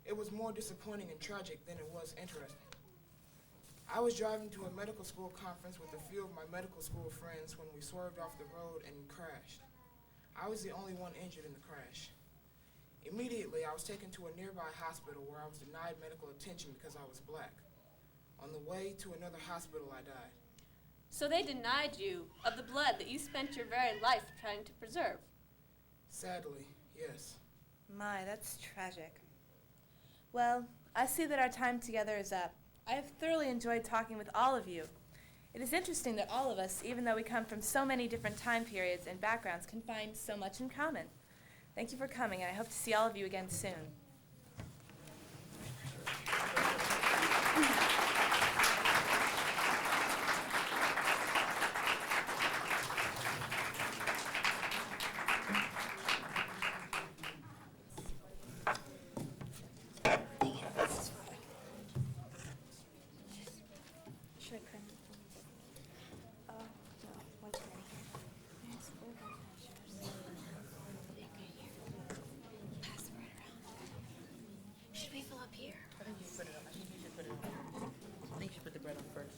K: it was more disappointing and tragic than it was interesting. I was driving to a medical school conference with a few of my medical school friends when we swerved off the road and crashed. I was the only one injured in the crash. Immediately, I was taken to a nearby hospital where I was denied medical attention because I was black. On the way to another hospital, I died.
I: So they denied you of the blood that you spent your very life trying to preserve.
K: Sadly, yes.
H: My, that's tragic. Well, I see that our time together is up. I have thoroughly enjoyed talking with all of you. It is interesting that all of us, even though we come from so many different time periods and backgrounds, can find so much in common. Thank you for coming, and I hope to see all of you again soon.
B: Should we fill up here?
K: I think you should put it on. I think you should put it on. I think you should put the bread on first.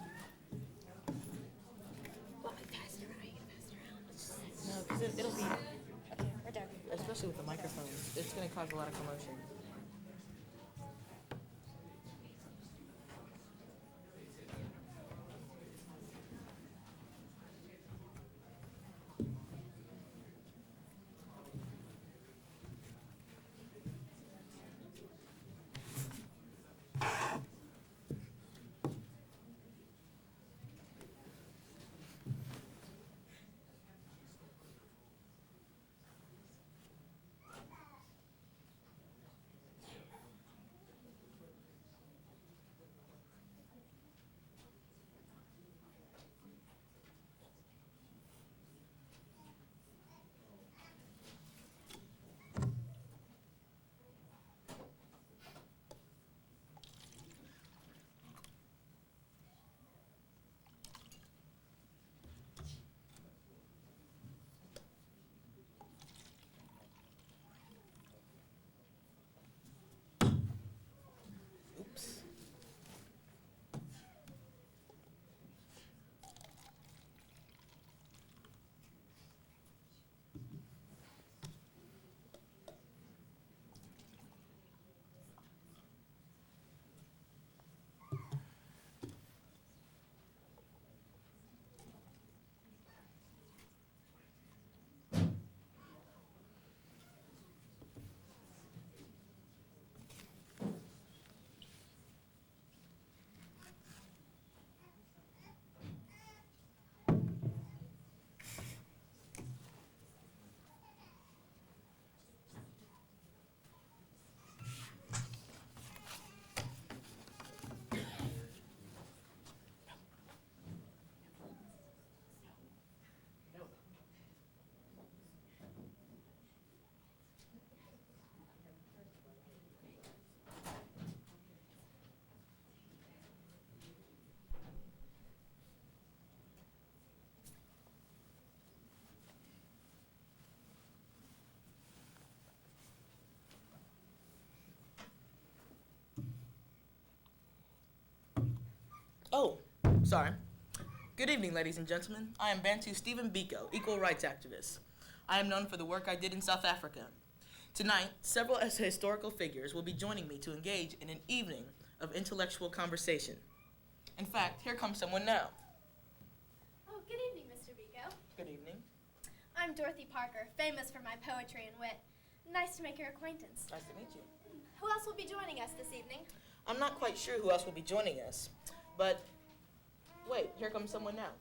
B: Well, we pass it around. You can pass it around.
K: No, because it'll be,
B: Okay, we're done.
K: especially with the microphones, it's going to cause a lot of commotion. Oops. Oh, sorry. Good evening, ladies and gentlemen. I am Bantu Stephen Biko, equal rights activist. I am known for the work I did in South Africa. Tonight, several historical figures will be joining me to engage in an evening of intellectual conversation. In fact, here comes someone now.
M: Oh, good evening, Mr. Biko.
K: Good evening.
M: I'm Dorothy Parker, famous for my poetry and wit. Nice to make your acquaintance.
K: Nice to meet you.
M: Who else will be joining us this evening?
K: I'm not quite sure who else will be joining us, but wait, here comes someone now.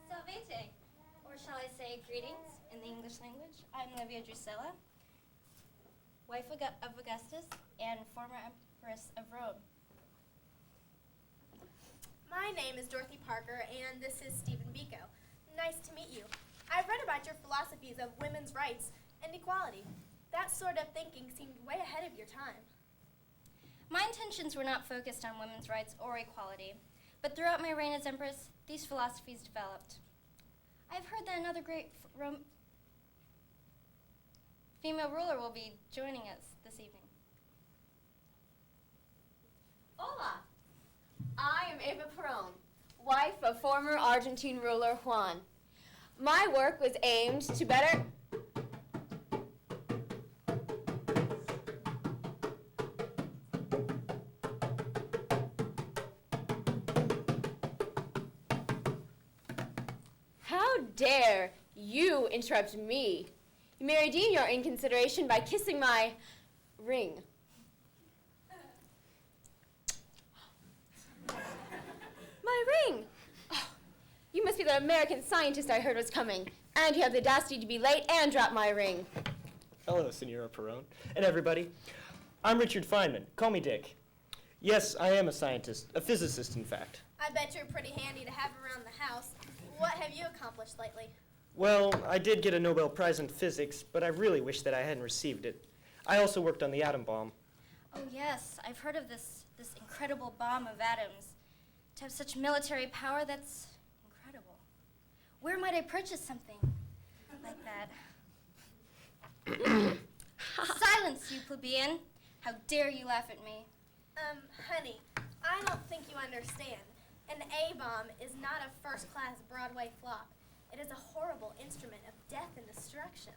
F: Salvete, or shall I say greetings in the English language. I'm Livia Drusilla, wife of Augustus and former Empress of Rome.
M: My name is Dorothy Parker, and this is Stephen Biko. Nice to meet you. I've read about your philosophies of women's rights and equality. That sort of thinking seemed way ahead of your time.
F: My intentions were not focused on women's rights or equality, but throughout my reign as Empress, these philosophies developed. I've heard that another great female ruler will be joining us this evening.
N: Hola! I am Eva Perón, wife of former Argentine ruler Juan. My work was aimed to better... How dare you interrupt me? You may redeem your inconsideration by kissing my ring. My ring! Oh, you must be the American scientist I heard was coming. And you have the audacity to be late and drop my ring.
O: Hello, Senora Perón, and everybody. I'm Richard Feynman. Call me Dick. Yes, I am a scientist, a physicist in fact.
M: I bet you're pretty handy to have around the house. What have you accomplished lately?
O: Well, I did get a Nobel Prize in physics, but I really wish that I hadn't received it. I also worked on the atom bomb.
F: Oh yes, I've heard of this incredible bomb of atoms. To have such military power, that's incredible. Where might I purchase something like that? Silence, you plebeian. How dare you laugh at me?
M: Honey, I don't think you understand. An A-bomb is not a first-class Broadway flop. It is a horrible instrument of death and destruction.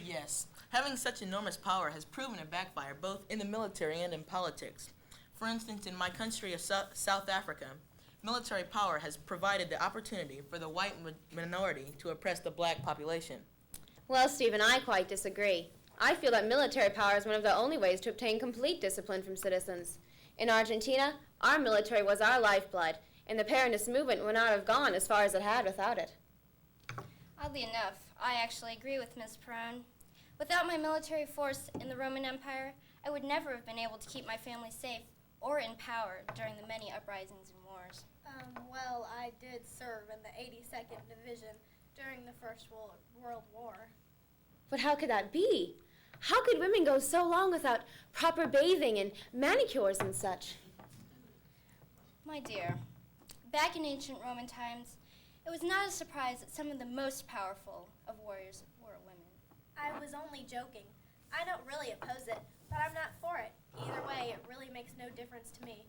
P: Yes, having such enormous power has proven to backfire both in the military and in politics. For instance, in my country of South Africa, military power has provided the opportunity for the white minority to oppress the black population.
N: Well, Stephen, I quite disagree. I feel that military power is one of the only ways to obtain complete discipline from citizens. In Argentina, our military was our lifeblood, and the Peronist movement would not have gone as far as it had without it.
F: Oddly enough, I actually agree with Ms. Perron. Without my military force in the Roman Empire, I would never have been able to keep my family safe or in power during the many uprisings and wars.
M: Well, I did serve in the 82nd Division during the First World War.
N: But how could that be? How could women go so long without proper bathing and manicures and such?
F: My dear, back in ancient Roman times, it was not a surprise that some of the most powerful of warriors were women.
M: I was only joking. I don't really oppose it, but I'm not for it. Either way, it really makes no difference to me.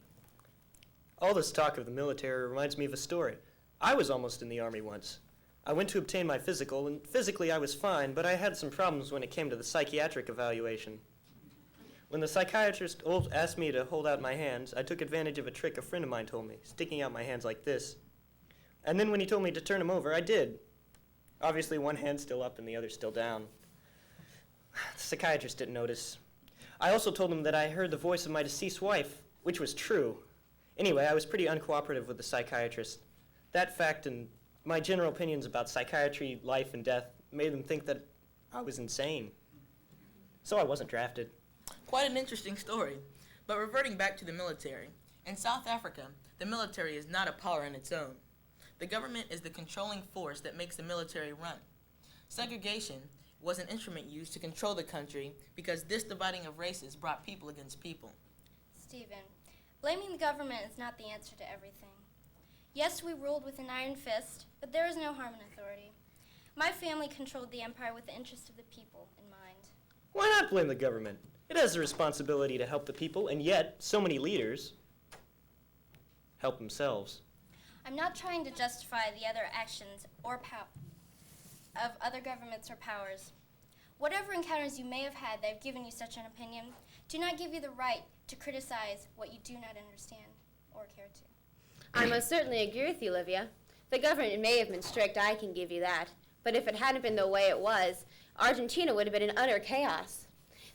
O: All this talk of the military reminds me of a story. I was almost in the Army once. I went to obtain my physical, and physically I was fine, but I had some problems when it came to the psychiatric evaluation. When the psychiatrist asked me to hold out my hands, I took advantage of a trick a friend of mine told me, sticking out my hands like this. And then when he told me to turn them over, I did. Obviously, one hand's still up and the other's still down. The psychiatrist didn't notice. I also told him that I heard the voice of my deceased wife, which was true. Anyway, I was pretty uncooperative with the psychiatrist. That fact and my general opinions about psychiatry, life, and death made them think that I was insane. So I wasn't drafted.
P: Quite an interesting story. But reverting back to the military, in South Africa, the military is not a power in its own. The government is the controlling force that makes the military run. Segregation was an instrument used to control the country because this dividing of races brought people against people.
F: Stephen, blaming the government is not the answer to everything. Yes, we ruled with an iron fist, but there is no harm in authority. My family controlled the empire with the interest of the people in mind.
O: Why not blame the government? It has the responsibility to help the people, and yet so many leaders help themselves.
F: I'm not trying to justify the other actions or of other governments or powers. Whatever encounters you may have had that have given you such an opinion do not give you the right to criticize what you do not understand or care to.
N: I most certainly agree with you, Olivia. The government may have been strict, I can give you that. But if it hadn't been the way it was, Argentina would have been in utter chaos.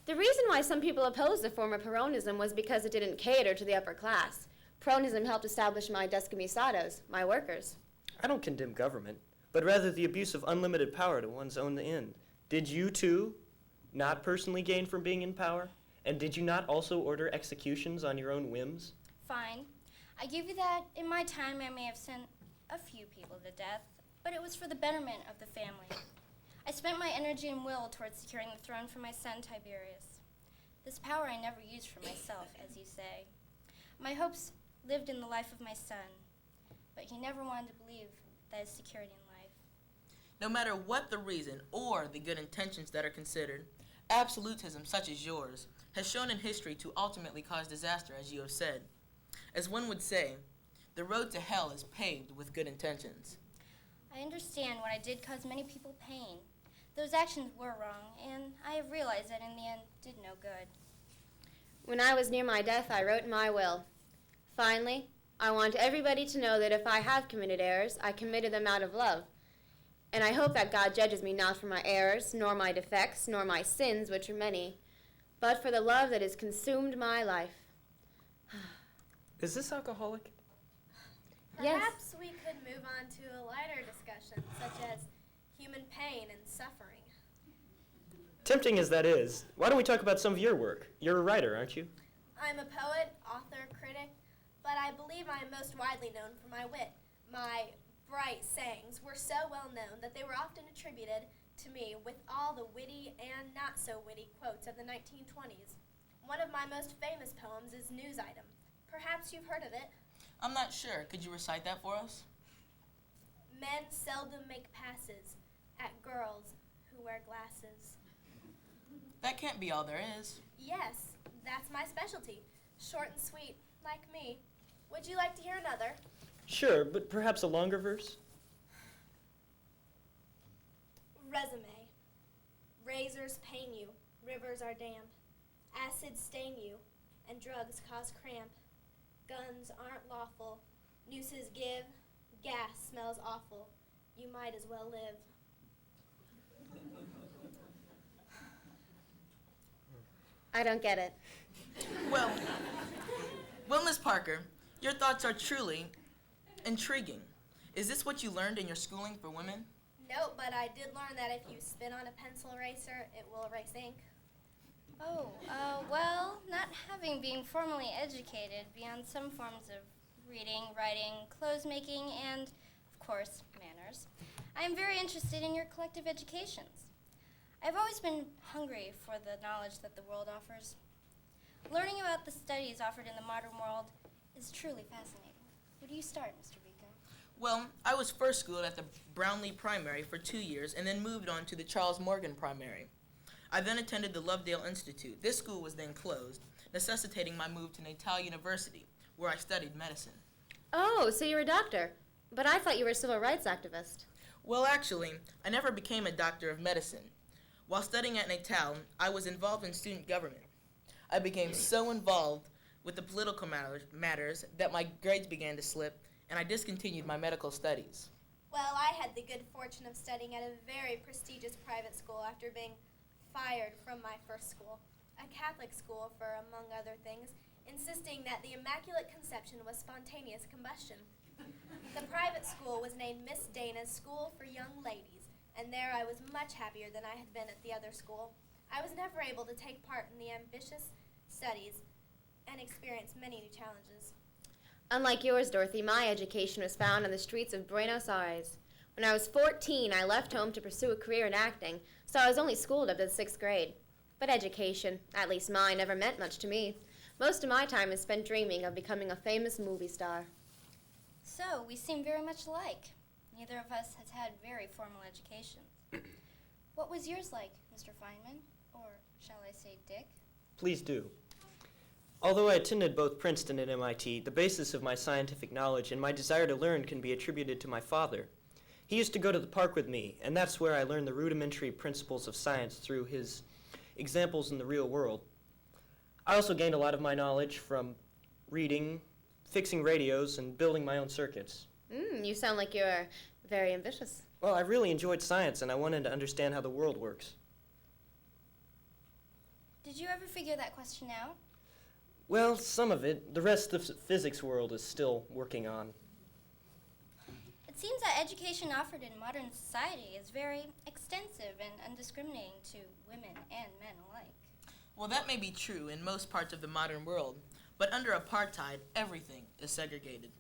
N: The reason why some people opposed the form of Peronism was because it didn't cater to the upper class. Peronism helped establish my descamisados, my workers.
O: I don't condemn government, but rather the abuse of unlimited power to one's own end. Did you, too, not personally gain from being in power? And did you not also order executions on your own whims?
F: Fine. I give you that in my time I may have sent a few people to death, but it was for the betterment of the family. I spent my energy and will towards securing the throne for my son Tiberius. This power I never used for myself, as you say. My hopes lived in the life of my son, but he never wanted to believe that his security in life.
P: No matter what the reason or the good intentions that are considered, absolutism such as yours has shown in history to ultimately cause disaster, as you have said. As one would say, the road to hell is paved with good intentions.
F: I understand what I did caused many people pain. Those actions were wrong, and I have realized that in the end did no good.
N: When I was near my death, I wrote in my will, "Finally, I want everybody to know that if I have committed errors, I committed them out of love. And I hope that God judges me not for my errors, nor my defects, nor my sins, which are many, but for the love that has consumed my life."
O: Is this alcoholic?
M: Perhaps we could move on to a lighter discussion, such as human pain and suffering.
O: Tempting as that is, why don't we talk about some of your work? You're a writer, aren't you?
M: I'm a poet, author, critic, but I believe I am most widely known for my wit. My bright sayings were so well known that they were often attributed to me with all the witty and not so witty quotes of the 1920s. One of my most famous poems is News Item. Perhaps you've heard of it.
P: I'm not sure. Could you recite that for us?
M: Men seldom make passes at girls who wear glasses.
P: That can't be all there is.
M: Yes, that's my specialty. Short and sweet, like me. Would you like to hear another?
O: Sure, but perhaps a longer verse?
M: Resume. Razors pain you, rivers are damp. Acids stain you, and drugs cause cramp. Guns aren't lawful, nooses give, gas smells awful. You might as well live.
N: I don't get it.
P: Well, Miss Parker, your thoughts are truly intriguing. Is this what you learned in your schooling for women?
M: No, but I did learn that if you spit on a pencil eraser, it will erase ink.
F: Oh, well, not having been formally educated beyond some forms of reading, writing, clothes making, and, of course, manners, I am very interested in your collective educations. I've always been hungry for the knowledge that the world offers. Learning about the studies offered in the modern world is truly fascinating. Where do you start, Mr. Vico?
P: Well, I was first schooled at the Brownlee Primary for 2 years and then moved on to the Charles Morgan Primary. I then attended the Lovedale Institute. This school was then closed, necessitating my move to Natal University, where I studied medicine.
N: Oh, so you're a doctor. But I thought you were a civil rights activist.
P: Well, actually, I never became a doctor of medicine. While studying at Natal, I was involved in student government. I became so involved with the political matters that my grades began to slip, and I discontinued my medical studies.
M: Well, I had the good fortune of studying at a very prestigious private school after being fired from my first school, a Catholic school for, among other things, insisting that the Immaculate Conception was spontaneous combustion. The private school was named Miss Dana's School for Young Ladies, and there I was much happier than I had been at the other school. I was never able to take part in the ambitious studies and experience many new challenges.
N: Unlike yours, Dorothy, my education was found on the streets of Buenos Aires. When I was 14, I left home to pursue a career in acting, so I was only schooled up to the 6th grade. But education, at least mine, never meant much to me. Most of my time is spent dreaming of becoming a famous movie star.
F: So, we seem very much alike. Neither of us has had very formal educations. What was yours like, Mr. Feynman? Or shall I say Dick?
O: Please do. Although I attended both Princeton and MIT, the basis of my scientific knowledge and my desire to learn can be attributed to my father. He used to go to the park with me, and that's where I learned the rudimentary principles of science through his examples in the real world. I also gained a lot of my knowledge from reading, fixing radios, and building my own circuits.
N: You sound like you're very ambitious.
O: Well, I really enjoyed science, and I wanted to understand how the world works.
F: Did you ever figure that question out?
O: Well, some of it. The rest of the physics world is still working on.
F: It seems that education offered in modern society is very extensive and undiscriminating to women and men alike.
P: Well, that may be true in most parts of the modern world, but under apartheid, everything is segregated.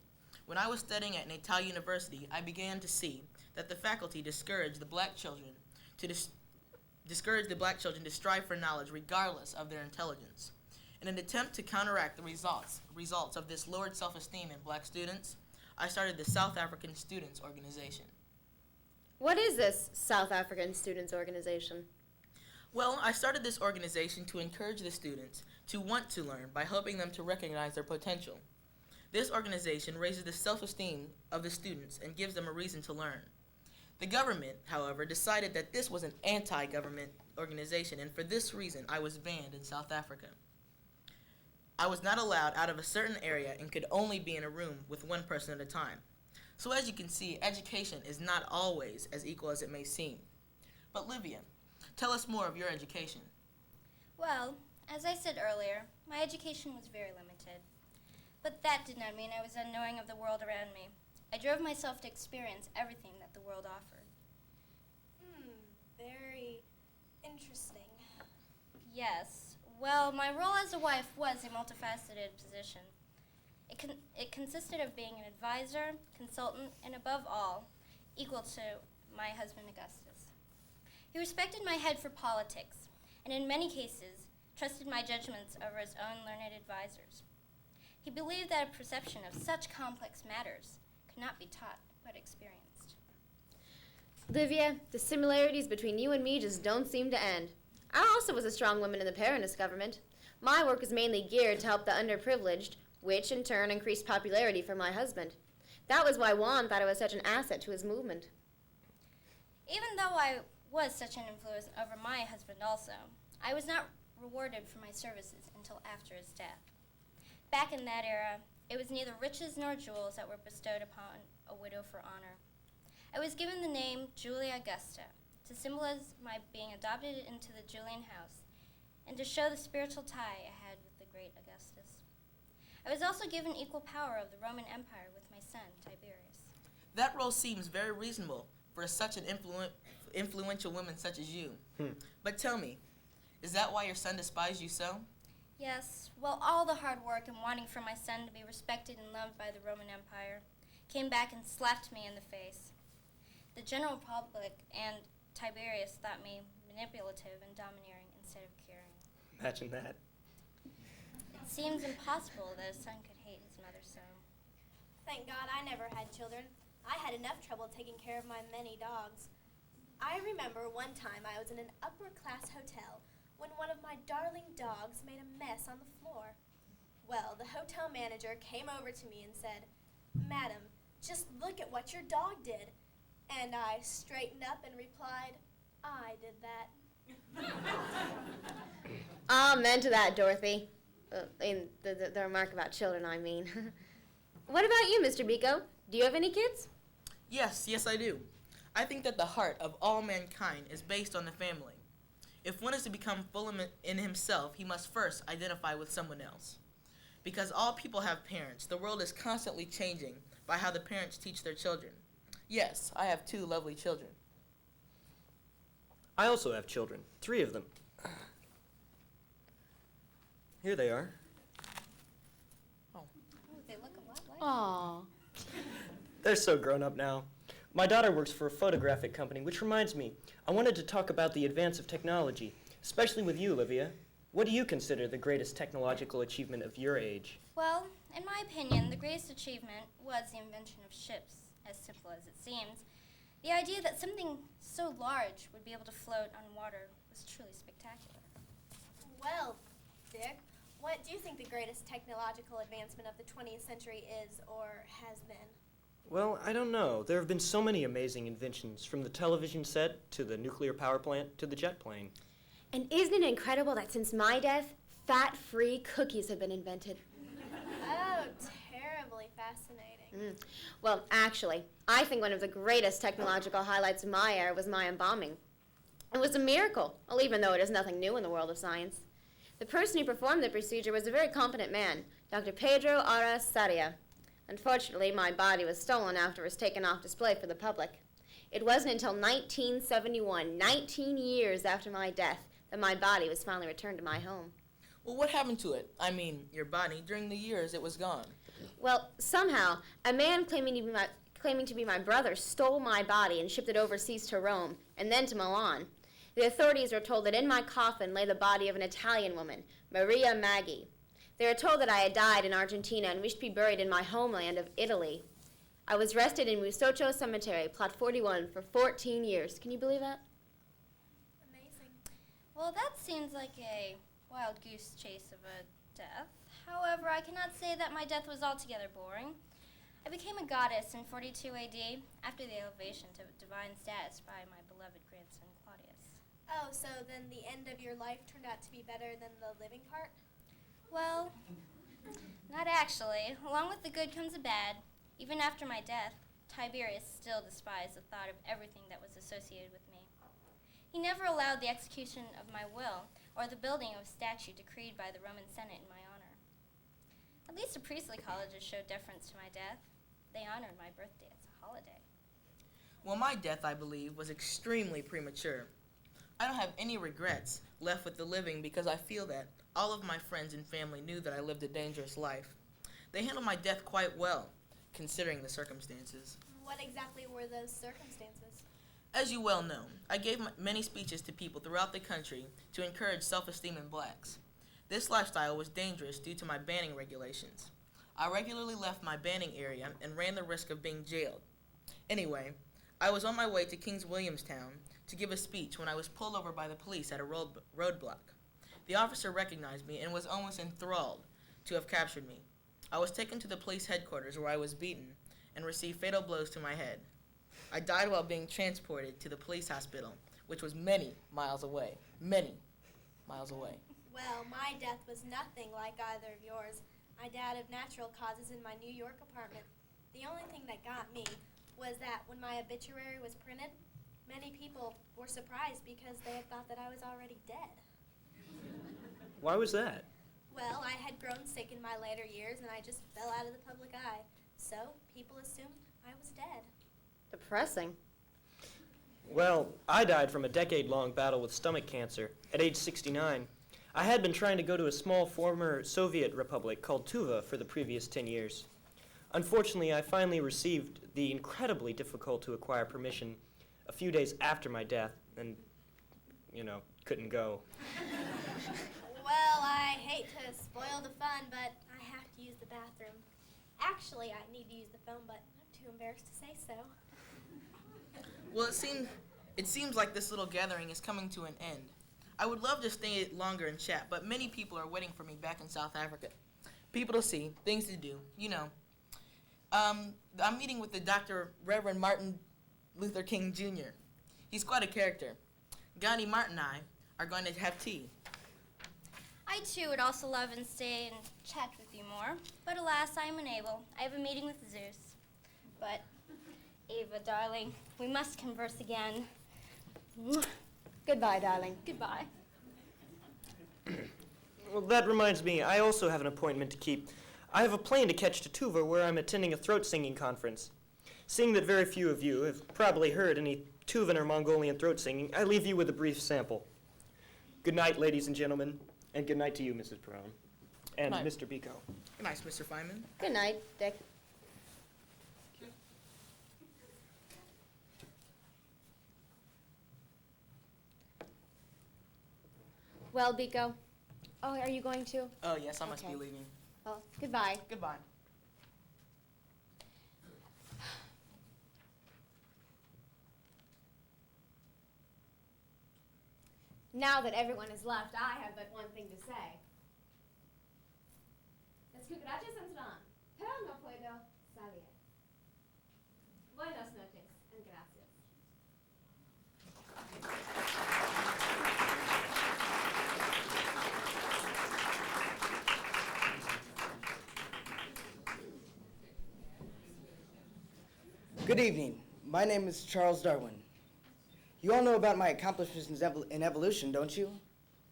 P: When I was studying at Natal University, I began to see that the faculty discouraged the black children to strive for knowledge regardless of their intelligence. In an attempt to counteract the results of this lowered self-esteem in black students, I started the South African Students Organization.
N: What is this South African Students Organization?
P: Well, I started this organization to encourage the students to want to learn by helping them to recognize their potential. This organization raises the self-esteem of the students and gives them a reason to learn. The government, however, decided that this was an anti-government organization, and for this reason, I was banned in South Africa. I was not allowed out of a certain area and could only be in a room with one person at a time. So as you can see, education is not always as equal as it may seem. But Livia, tell us more of your education.
F: Well, as I said earlier, my education was very limited. But that did not mean I was unknowing of the world around me. I drove myself to experience everything that the world offered.
M: Very interesting.
F: Yes, Well, my role as a wife was a multifaceted position. It consisted of being an advisor, consultant, and above all, equal to my husband Augustus. He respected my head for politics, and in many cases, trusted my judgments over his own learned advisors. He believed that a perception of such complex matters could not be taught but experienced.
N: Livia, the similarities between you and me just don't seem to end. I also was a strong woman in the Peronist government. My work is mainly geared to help the underprivileged, which in turn increased popularity for my husband. That was why Juan thought I was such an asset to his movement.
F: Even though I was such an influence over my husband also, I was not rewarded for my services until after his death. Back in that era, it was neither riches nor jewels that were bestowed upon a widow for honor. I was given the name Julia Augusta to symbolize my being adopted into the Julian house and to show the spiritual tie I had with the great Augustus. I was also given equal power of the Roman Empire with my son, Tiberius.
P: That role seems very reasonable for such an influential woman such as you. But tell me, is that why your son despised you so?
F: Yes, well, all the hard work and wanting for my son to be respected and loved by the Roman Empire came back and slapped me in the face. The general public and Tiberius thought me manipulative and domineering instead of caring.
O: Imagine that.
F: It seems impossible that a son could hate his mother so.
M: Thank God I never had children. I had enough trouble taking care of my many dogs. I remember one time I was in an upper-class hotel when one of my darling dogs made a mess on the floor. Well, the hotel manager came over to me and said, "Madam, just look at what your dog did." And I straightened up and replied, "I did that."
N: Amen to that, Dorothy. In the remark about children, I mean. What about you, Mr. Biko? Do you have any kids?
P: Yes, I do. I think that the heart of all mankind is based on the family. If one is to become full in himself, he must first identify with someone else. Because all people have parents, the world is constantly changing by how the parents teach their children. Yes, I have 2 lovely children.
O: I also have children, 3 of them. Here they are.
F: Oh, they look a lot like.
N: Aww.
O: They're so grown up now. My daughter works for a photographic company, which reminds me, I wanted to talk about the advance of technology, especially with you, Olivia. What do you consider the greatest technological achievement of your age?
F: Well, in my opinion, the greatest achievement was the invention of ships, as simple as it seems. The idea that something so large would be able to float on water was truly spectacular.
M: Well, Dick, what do you think the greatest technological advancement of the 20th century is or has been?
O: Well, I don't know. There have been so many amazing inventions, from the television set to the nuclear power plant to the jet plane.
N: And isn't it incredible that since my death, fat-free cookies have been invented?
M: Oh, terribly fascinating.
N: Well, actually, I think one of the greatest technological highlights of my era was my embalming. It was a miracle, well, even though it is nothing new in the world of science. The person who performed the procedure was a very competent man, Dr. Pedro Ara Saria. Unfortunately, my body was stolen after it was taken off display for the public. It wasn't until 1971, 19 years after my death, that my body was finally returned to my home.
P: Well, what happened to it? I mean, your body, during the years it was gone.
N: Well, somehow, a man claiming to be my brother stole my body and shipped it overseas to Rome, and then to Milan. The authorities were told that in my coffin lay the body of an Italian woman, Maria Maggi. They were told that I had died in Argentina and wished to be buried in my homeland of Italy. I was rested in Musocho Cemetery, Plot 41, for 14 years. Can you believe that?
F: Amazing. Well, that seems like a wild goose chase of a death. However, I cannot say that my death was altogether boring. I became a goddess in 42 AD after the elevation to divine status by my beloved grandson Claudius.
M: Oh, so then the end of your life turned out to be better than the living part?
F: Well, not actually. Along with the good comes the bad. Even after my death, Tiberius still despised the thought of everything that was associated with me. He never allowed the execution of my will or the building of a statue decreed by the Roman Senate in my honor. At least the priestly colleges showed deference to my death. They honored my birthday as a holiday.
P: Well, my death, I believe, was extremely premature. I don't have any regrets left with the living because I feel that all of my friends and family knew that I lived a dangerous life. They handled my death quite well, considering the circumstances.
M: What exactly were those circumstances?
P: As you well know, I gave many speeches to people throughout the country to encourage self-esteem in blacks. This lifestyle was dangerous due to my banning regulations. I regularly left my banning area and ran the risk of being jailed. Anyway, I was on my way to Kings Williamstown to give a speech when I was pulled over by the police at a roadblock. The officer recognized me and was almost enthralled to have captured me. I was taken to the police headquarters where I was beaten and received fatal blows to my head. I died while being transported to the police hospital, which was many miles away. Many miles away.
M: Well, my death was nothing like either of yours. I died of natural causes in my New York apartment. The only thing that got me was that when my obituary was printed, many people were surprised because they had thought that I was already dead.
O: Why was that?
M: Well, I had grown sick in my later years and I just fell out of the public eye. So people assumed I was dead.
N: Depressing.
O: Well, I died from a decade-long battle with stomach cancer at age 69. I had been trying to go to a small former Soviet republic called Tuva for the previous 10 years. Unfortunately, I finally received the incredibly difficult to acquire permission a few days after my death and, couldn't go.
M: Well, I hate to spoil the fun, but I have to use the bathroom. Actually, I need to use the phone, but I'm too embarrassed to say so.
P: Well, it seems like this little gathering is coming to an end. I would love to stay longer and chat, but many people are waiting for me back in South Africa. People to see, things to do, I'm meeting with the Dr. Reverend Martin Luther King Jr. He's quite a character. Gandhi Martin and I are going to have tea.
F: I too would also love and stay and chat with you more, but alas, I am unable. I have a meeting with Zeus. But, Ava, darling, we must converse again. Goodbye, darling. Goodbye.
O: Well, that reminds me, I also have an appointment to keep. I have a plane to catch to Tuva where I'm attending a throat singing conference. Seeing that very few of you have probably heard any Tuvan or Mongolian throat singing, I leave you with a brief sample. Good night, ladies and gentlemen, and good night to you, Mrs. Perone, and
P: Night.
O: Mr. Biko.
P: Nice, Mr. Feynman.
N: Good night, Dick. Well, Biko. Oh, are you going to?
P: Oh, yes, I must be
N: Okay.
P: leaving.
N: Well, goodbye.
P: Goodbye.
N: Now that everyone has left, I have but one thing to say. Las cucarachas entran, pero no puedo salir. Buenas noches, and gracias.
C: Good evening. My name is Charles Darwin. You all know about my accomplishments in evolution, don't you?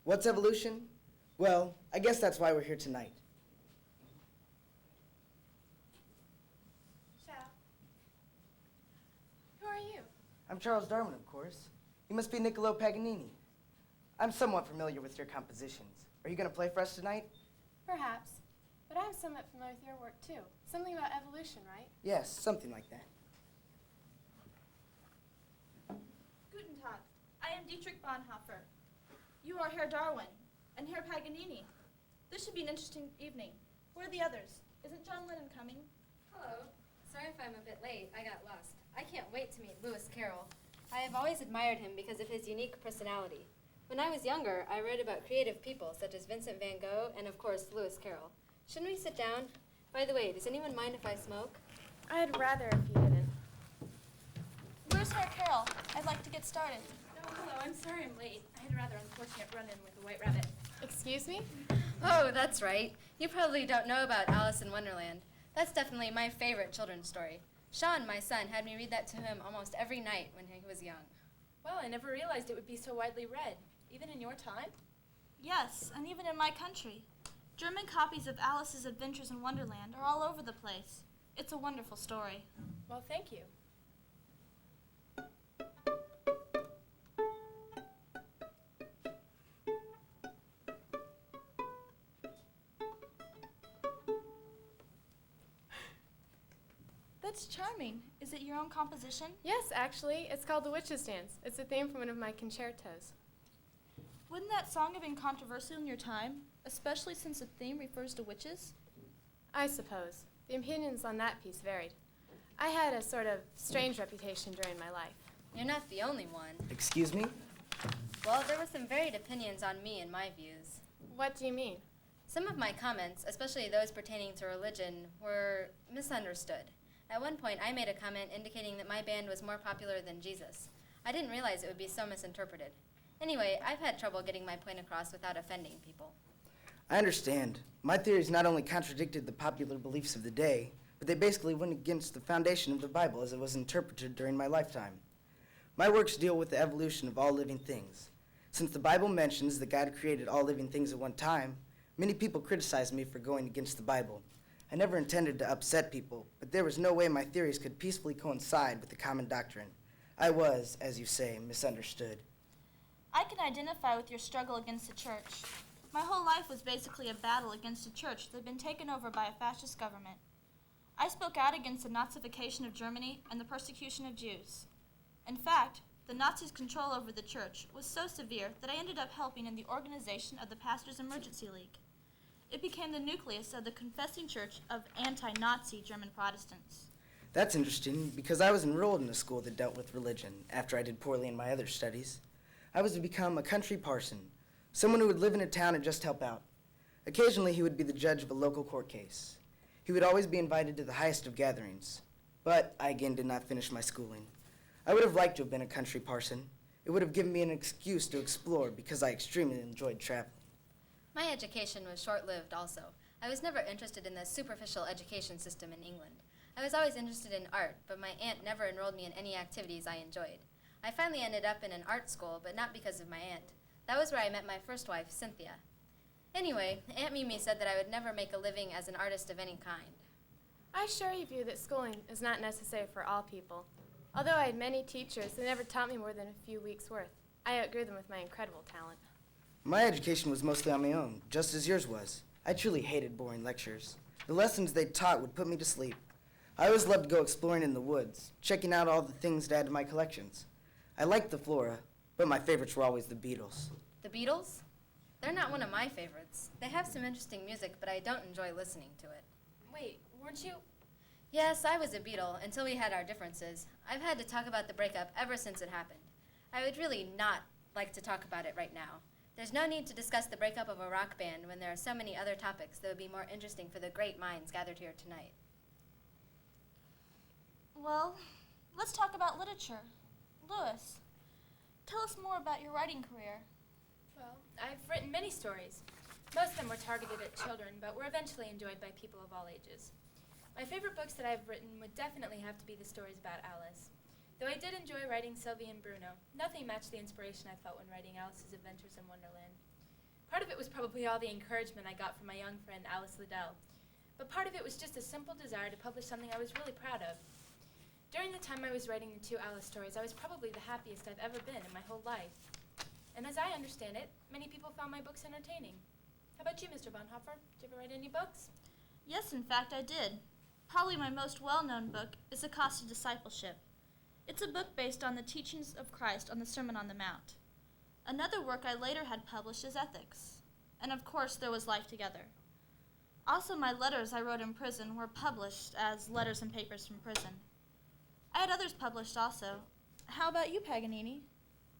C: What's evolution? Well, I guess that's why we're here tonight.
J: Ciao. Who are you?
C: I'm Charles Darwin, of course. You must be Niccolo Paganini. I'm somewhat familiar with your compositions. Are you going to play for us tonight?
J: Perhaps. But I'm somewhat familiar with your work, too. Something about evolution, right?
C: Yes, something like that.
Q: Guten Tag. I am Dietrich Bonhoeffer. You are Herr Darwin and Herr Paganini. This should be an interesting evening. Where are the others? Isn't John Lennon coming?
E: Hello. Sorry if I'm a bit late. I got lost. I can't wait to meet Lewis Carroll. I have always admired him because of his unique personality. When I was younger, I read about creative people such as Vincent van Gogh and, of course, Lewis Carroll. Shouldn't we sit down? By the way, does anyone mind if I smoke?
J: I'd rather if you didn't.
Q: Where's Herr Carroll? I'd like to get started.
J: Oh, hello. I'm sorry I'm late. I had a rather unfortunate run-in with the White Rabbit. Excuse me?
E: Oh, that's right. You probably don't know about Alice in Wonderland. That's definitely my favorite children's story. Sean, my son, had me read that to him almost every night when he was young.
J: Well, I never realized it would be so widely read, even in your time.
Q: Yes, and even in my country. German copies of Alice's Adventures in Wonderland are all over the place. It's a wonderful story.
J: Well, thank you.
Q: That's charming. Is it your own composition?
I: Yes, actually. It's called The Witch's Dance. It's a theme from one of my concertos.
Q: Wouldn't that song have been controversial in your time, especially since the theme refers to witches?
I: I suppose. The opinions on that piece varied. I had a sort of strange reputation during my life.
B: You're not the only one.
R: Excuse me?
B: Well, there were some varied opinions on me and my views.
I: What do you mean?
B: Some of my comments, especially those pertaining to religion, were misunderstood. At one point, I made a comment indicating that my band was more popular than Jesus. I didn't realize it would be so misinterpreted. Anyway, I've had trouble getting my point across without offending people.
R: I understand. My theories not only contradicted the popular beliefs of the day, but they basically went against the foundation of the Bible as it was interpreted during my lifetime. My works deal with the evolution of all living things. Since the Bible mentions that God created all living things at one time, many people criticize me for going against the Bible. I never intended to upset people, but there was no way my theories could peacefully coincide with the common doctrine. I was, as you say, misunderstood.
Q: I can identify with your struggle against the church. My whole life was basically a battle against a church that had been taken over by a fascist government. I spoke out against the Nazification of Germany and the persecution of Jews. In fact, the Nazis' control over the church was so severe that I ended up helping in the organization of the Pastors' Emergency League. It became the nucleus of the confessing church of anti-Nazi German Protestants.
R: That's interesting because I was enrolled in a school that dealt with religion after I did poorly in my other studies. I was to become a country parson, someone who would live in a town and just help out. Occasionally, he would be the judge of a local court case. He would always be invited to the highest of gatherings. But I again did not finish my schooling. I would have liked to have been a country parson. It would have given me an excuse to explore because I extremely enjoyed traveling.
B: My education was short-lived also. I was never interested in the superficial education system in England. I was always interested in art, but my aunt never enrolled me in any activities I enjoyed. I finally ended up in an art school, but not because of my aunt. That was where I met my first wife, Cynthia. Anyway, Aunt Mimi said that I would never make a living as an artist of any kind.
I: I assure you that schooling is not necessary for all people. Although I had many teachers, they never taught me more than a few weeks' worth. I outgrew them with my incredible talent.
R: My education was mostly on my own, just as yours was. I truly hated boring lectures. The lessons they taught would put me to sleep. I always loved to go exploring in the woods, checking out all the things to add to my collections. I liked the flora, but my favorites were always the Beatles.
B: The Beatles? They're not one of my favorites. They have some interesting music, but I don't enjoy listening to it.
E: Wait, weren't you?
B: Yes, I was a Beatle until we had our differences. I've had to talk about the breakup ever since it happened. I would really not like to talk about it right now. There's no need to discuss the breakup of a rock band when there are so many other topics that would be more interesting for the great minds gathered here tonight.
Q: Well, let's talk about literature. Lewis, tell us more about your writing career.
E: Well, I've written many stories. Most of them were targeted at children, but were eventually enjoyed by people of all ages. My favorite books that I've written would definitely have to be the stories about Alice. Though I did enjoy writing Sylvie and Bruno, nothing matched the inspiration I felt when writing Alice's Adventures in Wonderland. Part of it was probably all the encouragement I got from my young friend Alice Liddell, but part of it was just a simple desire to publish something I was really proud of. During the time I was writing the two Alice stories, I was probably the happiest I've ever been in my whole life. And as I understand it, many people found my books entertaining. How about you, Mr. Bonhoeffer? Did you ever write any books?
Q: Yes, in fact, I did. Probably my most well-known book is The Cost of Discipleship. It's a book based on the teachings of Christ on the Sermon on the Mount. Another work I later had published is Ethics. And of course, there was Life Together. Also, my letters I wrote in prison were published as Letters and Papers from Prison. I had others published also. How about you, Paganini?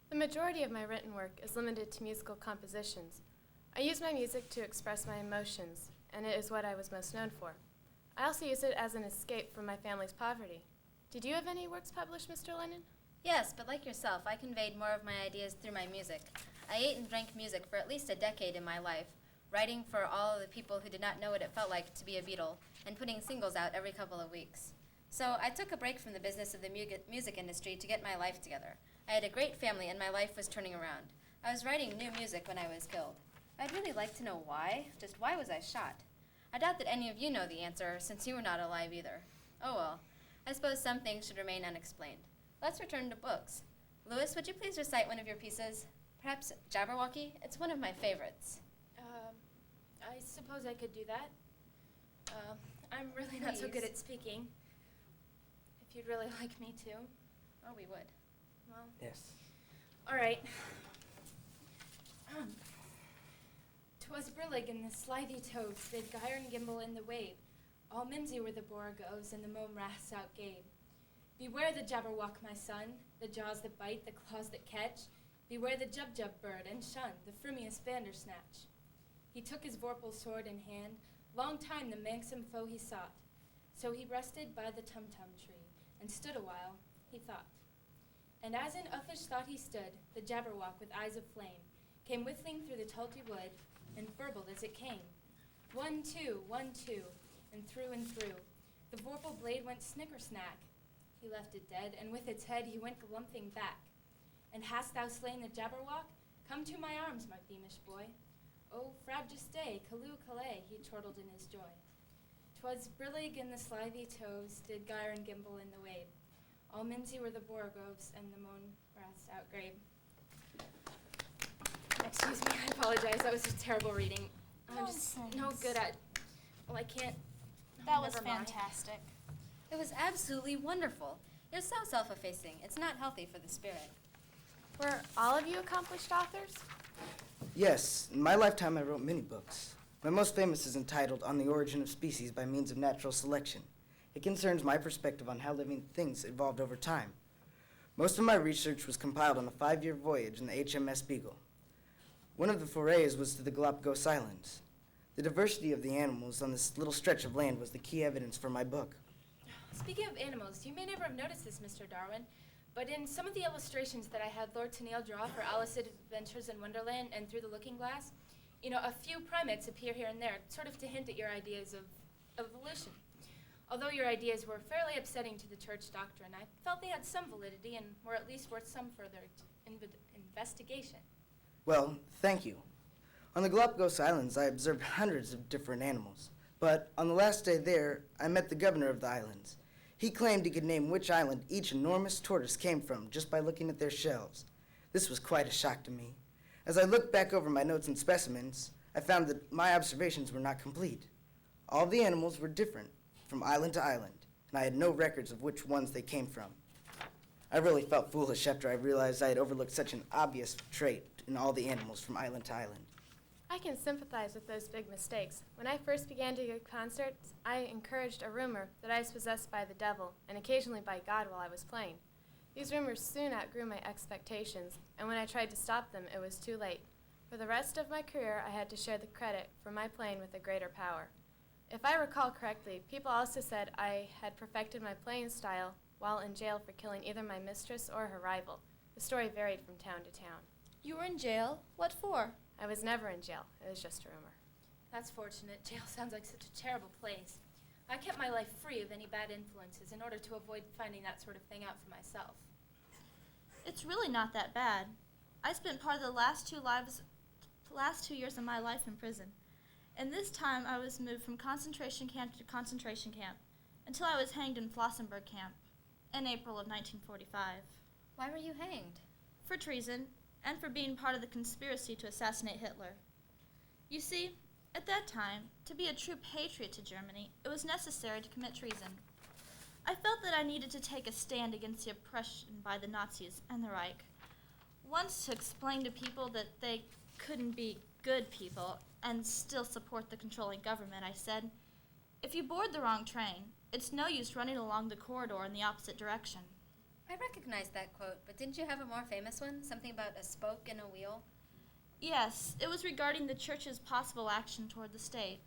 I: The majority of my written work is limited to musical compositions. I use my music to express my emotions, and it is what I was most known for. I also use it as an escape from my family's poverty. Did you have any works published, Mr. Lennon?
B: Yes, but like yourself, I conveyed more of my ideas through my music. I ate and drank music for at least a decade in my life, writing for all of the people who did not know what it felt like to be a Beatle, and putting singles out every couple of weeks. So I took a break from the business of the music industry to get my life together. I had a great family and my life was turning around. I was writing new music when I was killed. I'd really like to know why. Just why was I shot? I doubt that any of you know the answer, since you were not alive either. Oh well, I suppose some things should remain unexplained. Let's return to books. Lewis, would you please recite one of your pieces? Perhaps Jabberwocky? It's one of my favorites.
E: I suppose I could do that. I'm really not so
B: Please.
E: good at speaking.
J: you'd really like me to.
B: Oh, we would.
J: Well,
R: Yes.
J: all right. 'Twas brillig in the slithy toves, did gyre and gimble in the wave. All mimsy were the borogoves, and the mome wraths outgabe. Beware the jabberwock, my son, the jaws that bite, the claws that catch. Beware the jub-jub bird, and shun the frumious bandersnatch. He took his vorpal sword in hand, long time the manxome foe he sought. So he rested by the tum-tum tree, and stood awhile, he thought. And as in uffish thought he stood, the jabberwock with eyes of flame came whistling through the tulty wood, and burbled as it came. 1, 2, 1, 2, and through and through. The vorpal blade went snicker-snack. He left it dead, and with its head he went galumphing back. And hast thou slain the jabberwock? Come to my arms, my beamish boy. Oh, frab just stay, calloo calais, he chortled in his joy. 'Twas brillig in the slithy toves, did gyre and gimble in the wave. All mimsy were the borogoves, and the moan wraths outgrabe. Excuse me, I apologize. That was just terrible reading. I'm just no good at. Well, I can't.
Q: That was
J: never mind.
Q: fantastic.
B: It was absolutely wonderful. You're so self-effacing. It's not healthy for the spirit.
Q: Were all of you accomplished authors?
R: Yes, in my lifetime I wrote many books. My most famous is entitled On the Origin of Species by Means of Natural Selection. It concerns my perspective on how living things evolved over time. Most of my research was compiled on a 5-year voyage in the HMS Beagle. One of the forays was to the Galapagos Islands. The diversity of the animals on this little stretch of land was the key evidence for my book.
J: Speaking of animals, you may never have noticed this, Mr. Darwin, but in some of the illustrations that I had Lord Tenniel draw for Alice's Adventures in Wonderland and Through the Looking Glass, a few primates appear here and there, sort of to hint at your ideas of evolution. Although your ideas were fairly upsetting to the church doctrine, I felt they had some validity and were at least worth some further investigation.
R: Well, thank you. On the Galapagos Islands, I observed hundreds of different animals. But on the last day there, I met the governor of the islands. He claimed he could name which island each enormous tortoise came from just by looking at their shells. This was quite a shock to me. As I looked back over my notes and specimens, I found that my observations were not complete. All the animals were different from island to island, and I had no records of which ones they came from. I really felt foolish after I realized I had overlooked such an obvious trait in all the animals from island to island.
S: I can sympathize with those big mistakes. When I first began to give concerts, I encouraged a rumor that I was possessed by the devil, and occasionally by God while I was playing. These rumors soon outgrew my expectations, and when I tried to stop them, it was too late. For the rest of my career, I had to share the credit for my playing with a greater power. If I recall correctly, people also said I had perfected my playing style while in jail for killing either my mistress or her rival. The story varied from town to town.
Q: You were in jail? What for?
S: I was never in jail. It was just a rumor.
J: That's fortunate. Jail sounds like such a terrible place. I kept my life free of any bad influences in order to avoid finding that sort of thing out for myself.
Q: It's really not that bad. I spent part of the last 2 years of my life in prison. And this time I was moved from concentration camp to concentration camp until I was hanged in Flossenburg camp in April of 1945.
B: Why were you hanged?
Q: For treason and for being part of the conspiracy to assassinate Hitler. You see, at that time, to be a true patriot to Germany, it was necessary to commit treason. I felt that I needed to take a stand against the oppression by the Nazis and the Reich. Once to explain to people that they couldn't be good people and still support the controlling government, I said, if you board the wrong train, it's no use running along the corridor in the opposite direction.
B: I recognize that quote, but didn't you have a more famous one? Something about a spoke in a wheel?
Q: Yes, it was regarding the church's possible action toward the state.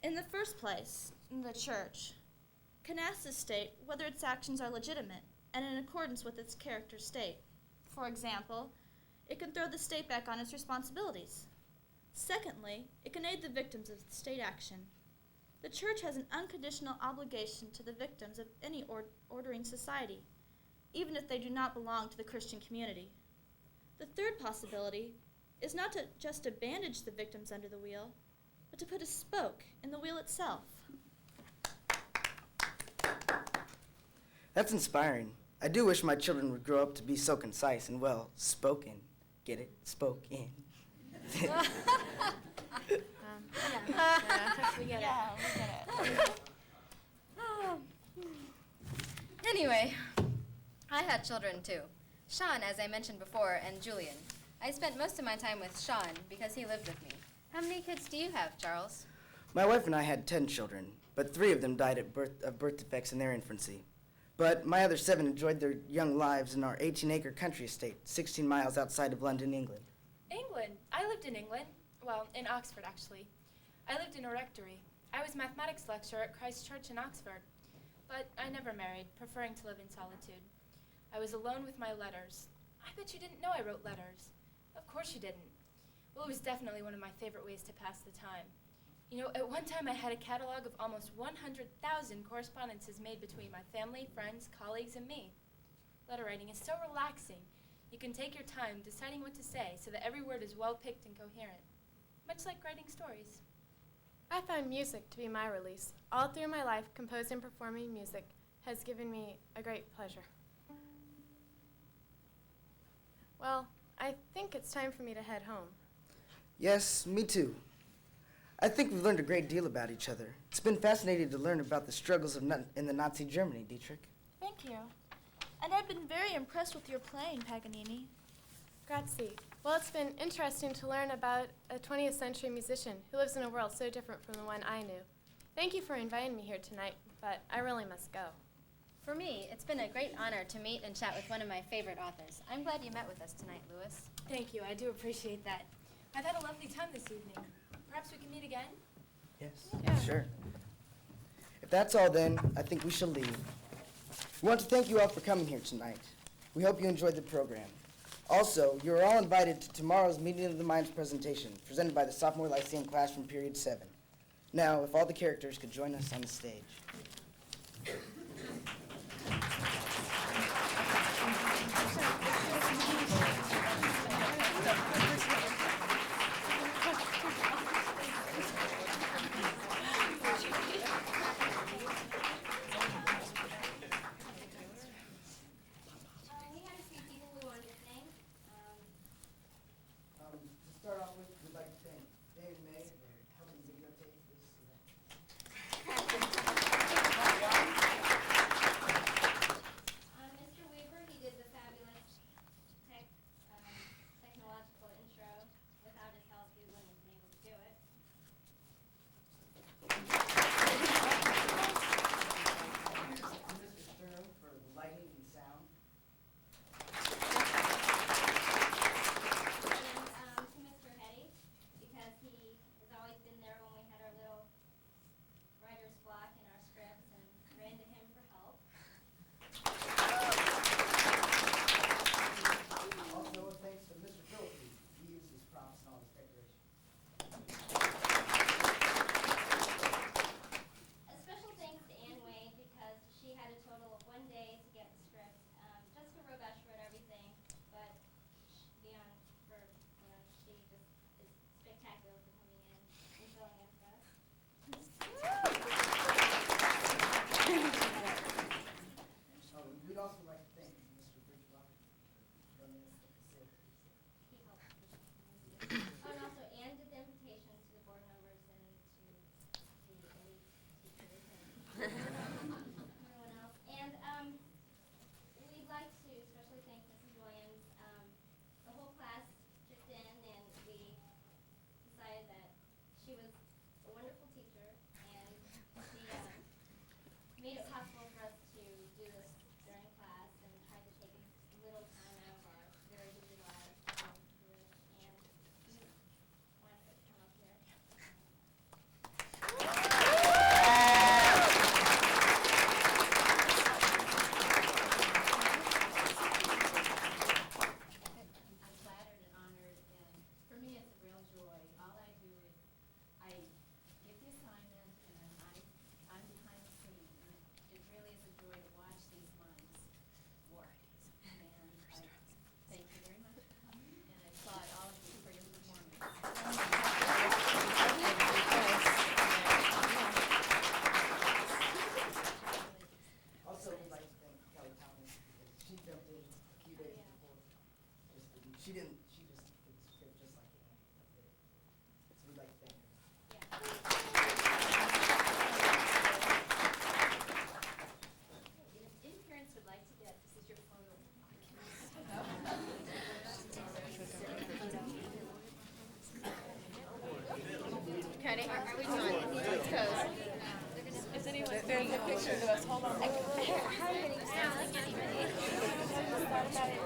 Q: In the first place, the church can ask the state whether its actions are legitimate and in accordance with its character state. For example, it can throw the state back on its responsibilities. Secondly, it can aid the victims of the state action. The church has an unconditional obligation to the victims of any ordering society, even if they do not belong to the Christian community. The third possibility is not to just to bandage the victims under the wheel, but to put a spoke in the wheel itself.
R: That's inspiring. I do wish my children would grow up to be so concise and well spoken. Get it? Spoken.
Q: We get it.
B: Anyway, I had children too. Sean, as I mentioned before, and Julian. I spent most of my time with Sean because he lived with me. How many kids do you have, Charles?
R: My wife and I had 10 children, but 3 of them died of birth defects in their infancy. But my other 7 enjoyed their young lives in our 18-acre country estate, 16 miles outside of London, England.
J: England? I lived in England. Well, in Oxford, actually. I lived in a rectory. I was mathematics lecturer at Christ Church in Oxford. But I never married, preferring to live in solitude. I was alone with my letters. I bet you didn't know I wrote letters. Of course you didn't. Well, it was definitely one of my favorite ways to pass the time. You know, at one time I had a catalog of almost 100,000 correspondences made between my family, friends, colleagues, and me. Letter writing is so relaxing. You can take your time deciding what to say so that every word is well-picked and coherent. Much like writing stories.
S: I find music to be my release. All through my life, composing and performing music has given me a great pleasure. Well, I think it's time for me to head home.
R: Yes, me too. I think we've learned a great deal about each other. It's been fascinating to learn about the struggles in the Nazi Germany, Dietrich.
Q: Thank you. And I've been very impressed with your playing, Paganini.
S: Grazie. Well, it's been interesting to learn about a 20th century musician who lives in a world so different from the one I knew. Thank you for inviting me here tonight, but I really must go.
B: For me, it's been a great honor to meet and chat with one of my favorite authors. I'm glad you met with us tonight, Louis.
J: Thank you. I do appreciate that. I've had a lovely time this evening. Perhaps we can meet again?
R: Yes,
J: Yeah.
R: sure. If that's all then, I think we shall leave. We want to thank you all for coming here tonight. We hope you enjoyed the program. Also, you are all invited to tomorrow's Meeting of the Minds presentation, presented by the sophomore Lyceum class from period 7. Now, if all the characters could join us on the stage. To start off with, we'd like to thank David May for helping videotape this event.
B: Mr. Weaver, he did the fabulous technological intro. Without his help, he wouldn't have been able to do it.
R: Mr. Stern for the lighting and sound.
B: And to Mr. Hetty, because he has always been there when we had our little writer's block in our scripts, and ran to him for help.
R: Also, thanks to Mr. Phillips. He used his props and all his decorations.
B: A special thanks to Anne Wade, because she had a total of 1 day to get the script. Jessica Rogash wrote everything, but she just is spectacular for coming in and filling in for us.
R: We'd also like to thank Mr. Bridgewater for running us the facility.
B: He helped. Oh, and also Anne did the invitations to the board members and to the elite teachers and everyone else. And we'd like to especially thank Mrs. Williams. The whole class chipped in, and we decided that she was a wonderful teacher, and she made it possible for us to do this during class, and tried to take a little time out of our very busy lives to do it. And want to come up here.
T: I'm flattered and honored, and for me it's a real joy. All I do is I give the assignment, and then I'm behind the scenes, and it really is a joy to watch these minds work. And I thank you very much for coming, and I applaud all of you for your performance.
R: Also, we'd like to thank Kelly Thomas because she jumped in a few days before. She just did the script just like Anne did. So we'd like to thank her.
T: In fairness
N: Ready? Are we doing? Let's go.
H: Is anyone there's a picture of us? Hold on.
F: How are you getting started?